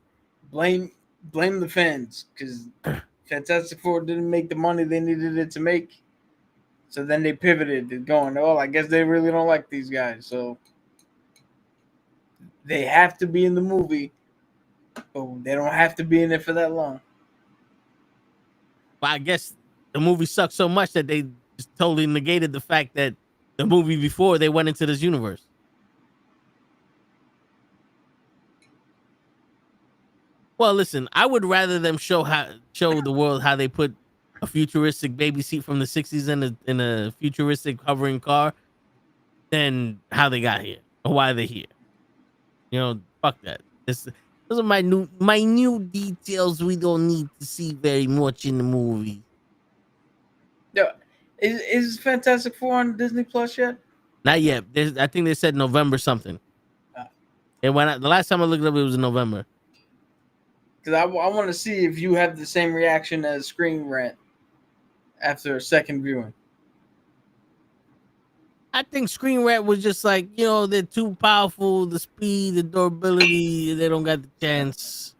Blame the fans because Fantastic Four didn't make the money they needed it to make. So then they pivoted to going, oh, I guess they really don't like these guys. So they have to be in the movie, but they don't have to be in it for that long. But I guess the movie sucked so much that they just totally negated the fact that the movie before they went into this universe. Well, listen, I would rather them show the world how they put a futuristic baby seat from the 60s in a futuristic hovering car than how they got here or why they're here. You know, fuck that. Those are minute details we don't need to see very much in the movie. Yeah, is Fantastic Four on Disney Plus yet? Not yet. I think they said November something. And the last time I looked it up, it was in November. Because I want to see if you have the same reaction as Screen Rant after a second viewing. I think Screen Rant was just like, you know, they're too powerful, the speed, the durability, they don't got the chance.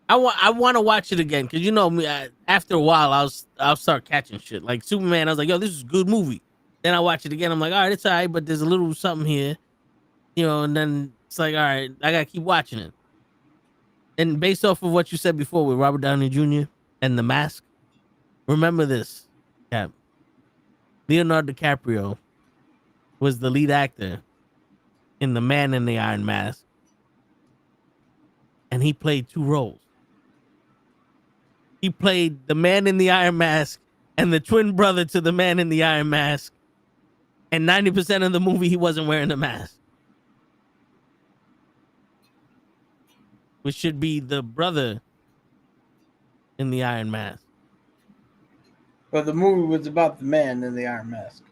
I want to watch it again because you know me. After a while, I'll start catching shit. Like Superman, I was like, yo, this is a good movie. Then I watch it again. I'm like, all right, it's all right, but there's a little something here, you know. And then it's like, all right, I gotta keep watching it. And based off of what you said before with Robert Downey Jr. and The Mask, remember this, Cap. Leonardo DiCaprio was the lead actor in The Man in the Iron Mask, and he played 2 roles. He played the Man in the Iron Mask and the twin brother to the Man in the Iron Mask, and 90% of the movie he wasn't wearing a mask, which should be the brother in the Iron Mask. But the movie was about the man in the Iron Mask.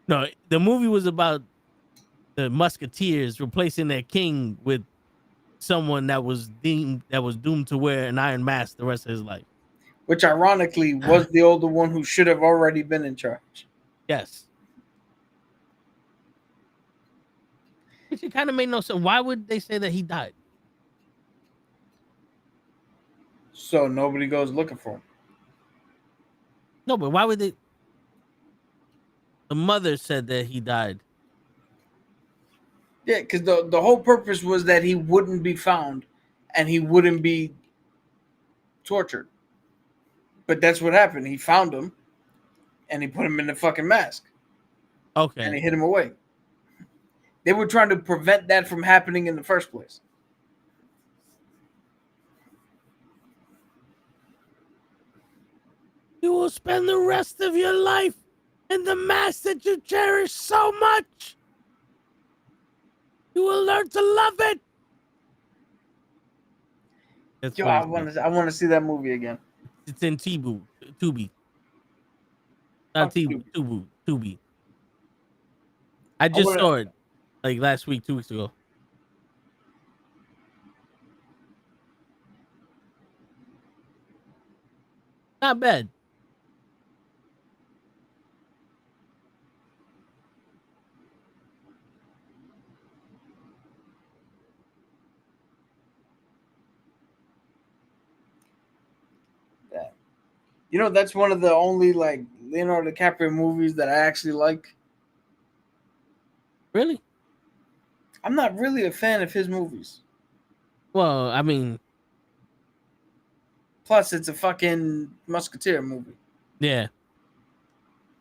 No, the movie was about the Musketeers replacing their king with someone that was doomed to wear an iron mask the rest of his life. Which ironically was the older one who should have already been in charge. Yes. Which it kind of made no sense. Why would they say that he died? So nobody goes looking for him. No, but why would they? The mother said that he died. Yeah, because the whole purpose was that he wouldn't be found and he wouldn't be tortured. But that's what happened. He found him and he put him in the fucking mask. Okay. And he hid him away. They were trying to prevent that from happening in the first place. You will spend the rest of your life in the mask that you cherish so much. You will learn to love it. That's Yo, what I want to see that movie again. it's in Tubi. Not Tubi. I just saw it like last week, 2 weeks ago. Not bad. You know, that's one of the only like Leonardo DiCaprio movies that I actually like. Really? I'm not really a fan of his movies. Well, I mean, Plus, it's a fucking Musketeer movie. yeah.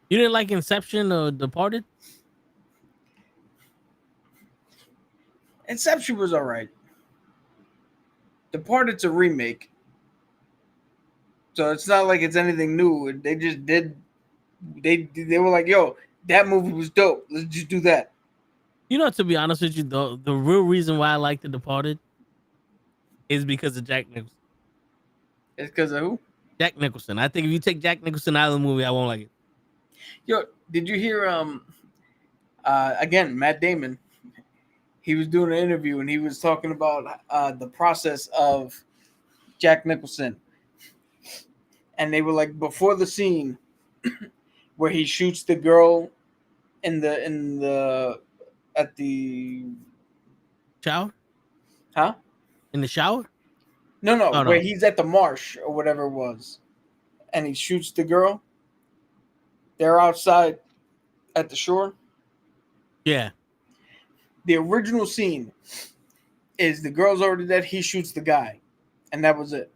You didn't like Inception or Departed? Inception was all right. Departed's a remake. So it's not like it's anything new. They just did. They were like, "Yo, that movie was dope. Let's just do that." You know, to be honest with you, the real reason why I like The Departed is because of Jack Nicholson. It's because of who? Jack Nicholson. I think if you take Jack Nicholson out of the movie, I won't like it. Yo, did you hear? Again, Matt Damon. He was doing an interview and he was talking about the process of Jack Nicholson. And they were like, before the scene where he shoots the girl at the Shower? huh? In the shower? No, Oh, where no. he's at the marsh or whatever it was, and he shoots the girl. They're outside at the shore. Yeah. The original scene is the girl's already dead. He shoots the guy, and that was it.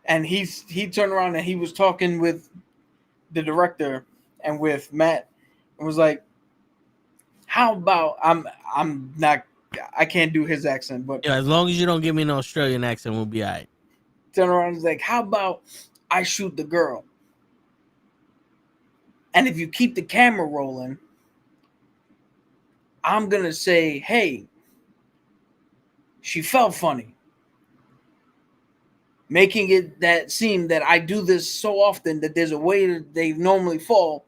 And he turned around and he was talking with the director and with Matt and was like, "How about I can't do his accent, but Yeah, as long as you don't give me an Australian accent, we'll be all right." turn around and was like, how about I shoot the girl? And if you keep the camera rolling, I'm going to say, hey, she felt funny. Making it that seem that I do this so often that there's a way that they normally fall,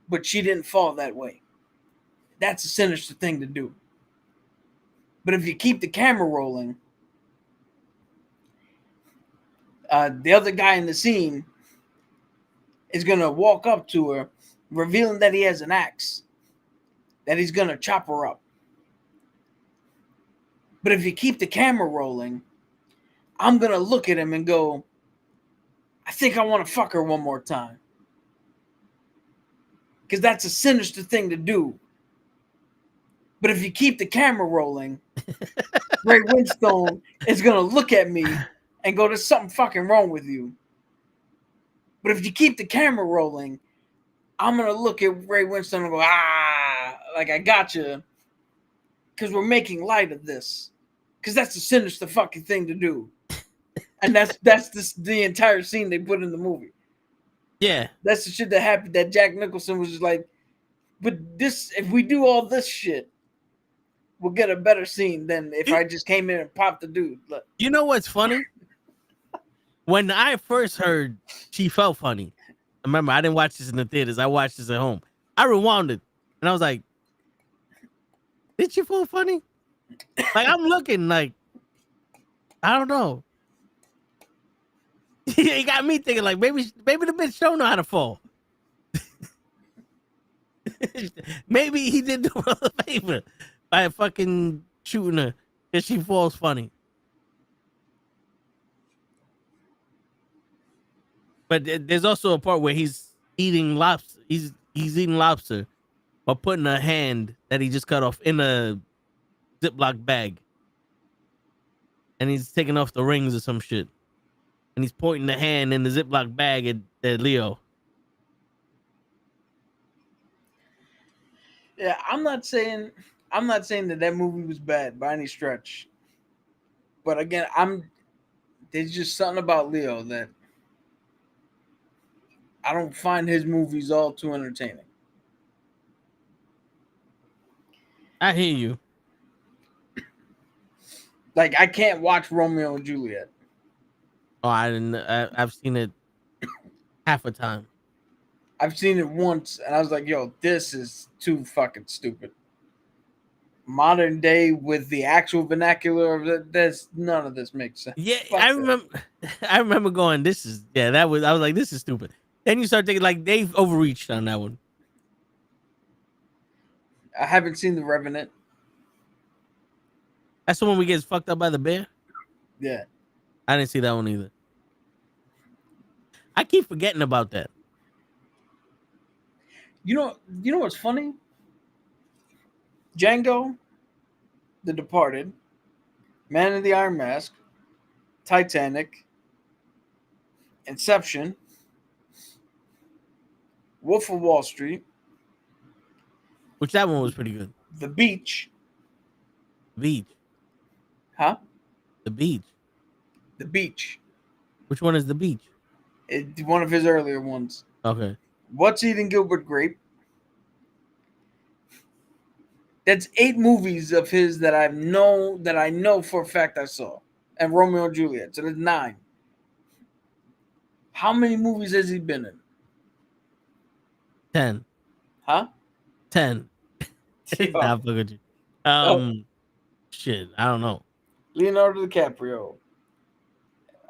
but she didn't fall that way. That's a sinister thing to do. But if you keep the camera rolling, the other guy in the scene is going to walk up to her, revealing that he has an axe, that he's going to chop her up. But if you keep the camera rolling, I'm going to look at him and go, I think I want to fuck her one more time. Because that's a sinister thing to do. But if you keep the camera rolling, Ray Winstone is going to look at me and go, there's something fucking wrong with you. But if you keep the camera rolling, I'm going to look at Ray Winstone and go, like I got you. Because we're making light of this. Because that's a sinister fucking thing to do. And that's the entire scene they put in the movie. Yeah. That's the shit that happened that Jack Nicholson was just like, but this, if we do all this shit, we'll get a better scene than if I just came in and popped the dude. Look. You know what's funny? When I first heard she felt funny, remember I didn't watch this in the theaters. I watched this at home. I rewound it, and I was like, "Did she fall funny?" Like I'm looking like, I don't know. It got me thinking like maybe the bitch don't know how to fall. Maybe he did do her a favor by fucking shooting her because she falls funny. But there's also a part where he's eating lobster. He's eating lobster, but putting a hand that he just cut off in a Ziploc bag, and he's taking off the rings or some shit, and he's pointing the hand in the Ziploc bag at Leo. Yeah, I'm not saying that movie was bad by any stretch. But again, there's just something about Leo that I don't find his movies all too entertaining. I hear you. Like I can't watch Romeo and Juliet. Oh, I didn't. I've seen it half a time. I've seen it once, and I was like, "Yo, this is too fucking stupid." Modern day with the actual vernacular of it, none of this makes sense. Yeah, Fuck I that. remember. I remember going. This is I was like, this is stupid. Then you start thinking like they've overreached on that one. I haven't seen The Revenant. That's the one we get fucked up by the bear. Yeah. I didn't see that one either. I keep forgetting about that. You know what's funny? Django, The Departed, Man in the Iron Mask, Titanic, Inception, Wolf of Wall Street, Which that one was pretty good. The Beach. Beach. Huh? The beach. The Beach. Which one is the beach? One of his earlier ones. Okay. What's Eating Gilbert Grape? That's 8 movies of his that I know for a fact I saw. And Romeo and Juliet. So that's 9. How many movies has he been in? 10. Huh? 10. Nah, fuck with you. Shit, I don't know. Leonardo DiCaprio.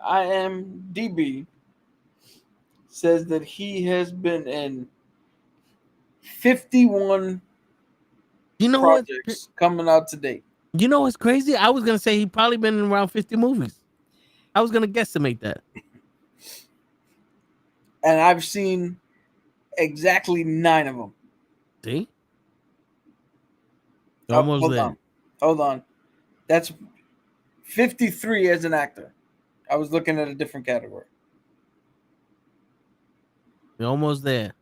IMDb says that he has been in 51 You know projects coming out to date. You know what's crazy? I was gonna say he probably been in around 50 movies. I was gonna guesstimate that. And I've seen exactly 9 of them. See? Almost hold there. Hold on. That's 53 as an actor. I was looking at a different category. You're almost there.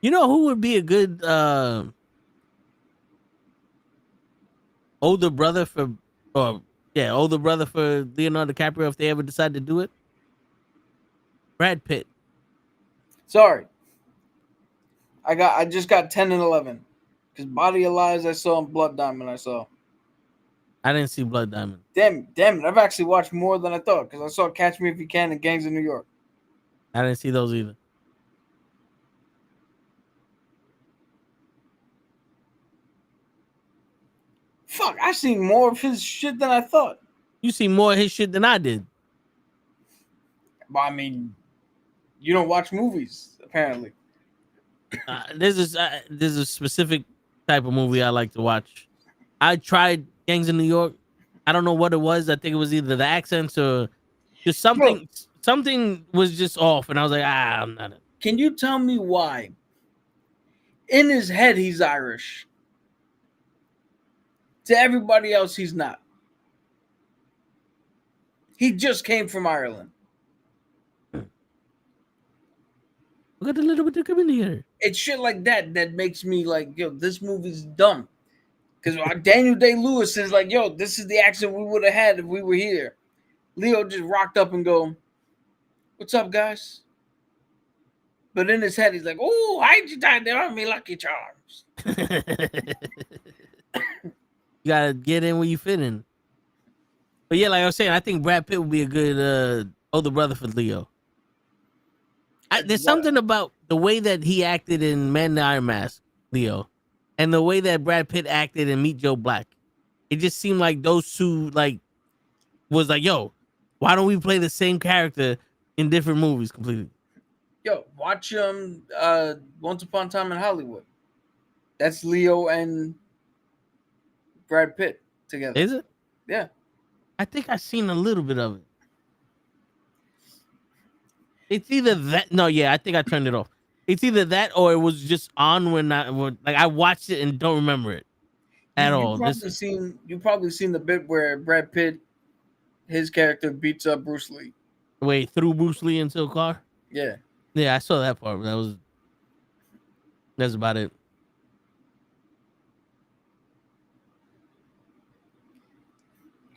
You know who would be a good older brother for Leonardo DiCaprio if they ever decide to do it? Brad Pitt. Sorry. I just got 10 and 11. Because Body of Lies I saw and Blood Diamond I saw. I didn't see Blood Diamond. Damn it. I've actually watched more than I thought because I saw Catch Me If You Can and Gangs of New York. I didn't see those either. Fuck, I seen more of his shit than I thought. You see more of his shit than I did. But I mean, you don't watch movies, apparently. There's a specific type of movie I like to watch. I tried Gangs in New York. I don't know what it was. I think it was either the accents or just something. Bro. Something was just off, and I was like, I'm not. Can you tell me why? In his head, he's Irish. To everybody else, he's not. He just came from Ireland. Look at the little bit of community here. It's shit like that that makes me like, yo, this movie's dumb. Because Daniel Day-Lewis is like, yo, this is the accent we would have had if we were here. Leo just rocked up and go, what's up, guys? But in his head, he's like, oh, how'd you die there on me Lucky Charms? You gotta get in where you fit in. But yeah, like I was saying, I think Brad Pitt would be a good older brother for Leo. There's something about the way that he acted in Man in the Iron Mask, Leo, and the way that Brad Pitt acted in Meet Joe Black. It just seemed like those two was like, yo, why don't we play the same character in different movies completely? Yo, watch Once Upon a Time in Hollywood. That's Leo and Brad Pitt together. Is it? Yeah. I think I've seen a little bit of it. It's either that. No, yeah, I think I turned it off. It's either that or it was just on when I watched it and don't remember it at all. You've probably seen the bit where Brad Pitt, his character, beats up Bruce Lee. Wait, threw Bruce Lee into a car? Yeah. Yeah, I saw that part. That's about it.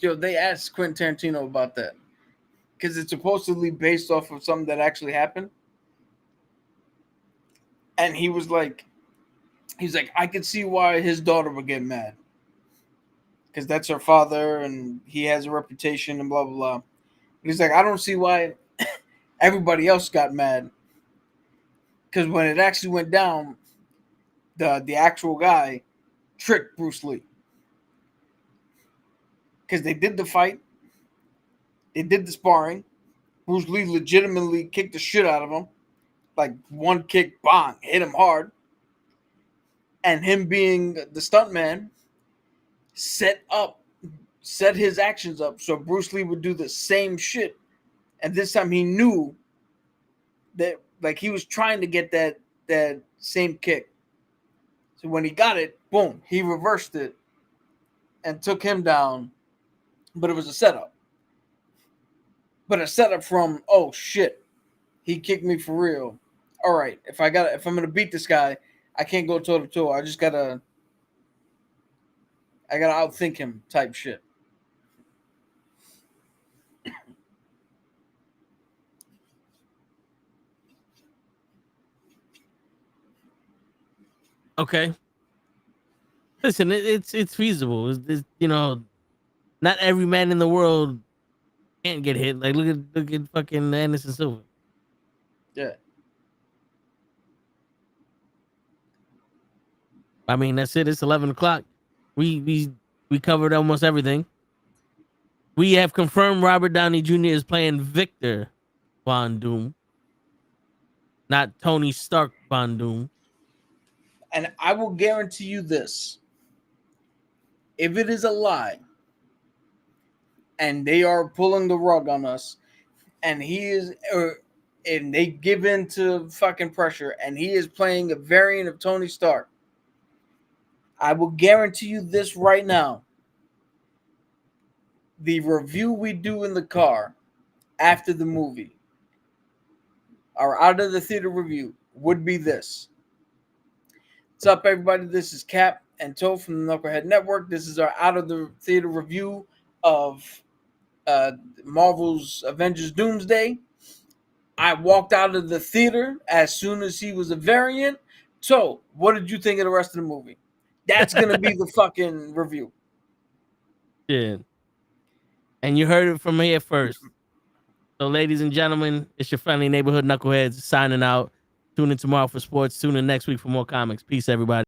Yo, they asked Quentin Tarantino about that because it's supposedly based off of something that actually happened. And he's like, I could see why his daughter would get mad because that's her father and he has a reputation and blah, blah, blah. He's like, I don't see why everybody else got mad because when it actually went down, the actual guy tricked Bruce Lee. Because they did the fight. They did the sparring. Bruce Lee legitimately kicked the shit out of him. Like one kick, bang, hit him hard. And him being the stuntman set his actions up so Bruce Lee would do the same shit. And this time he knew that like he was trying to get that same kick. So when he got it, boom, he reversed it and took him down. But it was a setup. But a setup from, oh shit, he kicked me for real. All right, if I'm gonna beat this guy, I can't go toe to toe. I gotta outthink him type shit. Okay. Listen, it's feasible. It's not every man in the world can't get hit. Like look at fucking Anderson Silva. Yeah. I mean, that's it. It's 11 o'clock. We covered almost everything. We have confirmed Robert Downey Jr. is playing Victor Von Doom, not Tony Stark Von Doom. And I will guarantee you this. If it is a lie, and they are pulling the rug on us, and and they give in to fucking pressure, and he is playing a variant of Tony Stark, I will guarantee you this right now. The review we do in the car after the movie, our out of the theater review, would be this. What's up, everybody? This is Cap and Toe from the Nukkle Hedd Network. This is our out of the theater review of Marvel's Avengers Doomsday. I walked out of the theater as soon as he was a variant. So, what did you think of the rest of the movie? That's going to be the fucking review. Yeah. And you heard it from here first. So, ladies and gentlemen, it's your friendly neighborhood knuckleheads signing out. Tune in tomorrow for sports. Tune in next week for more comics. Peace, everybody.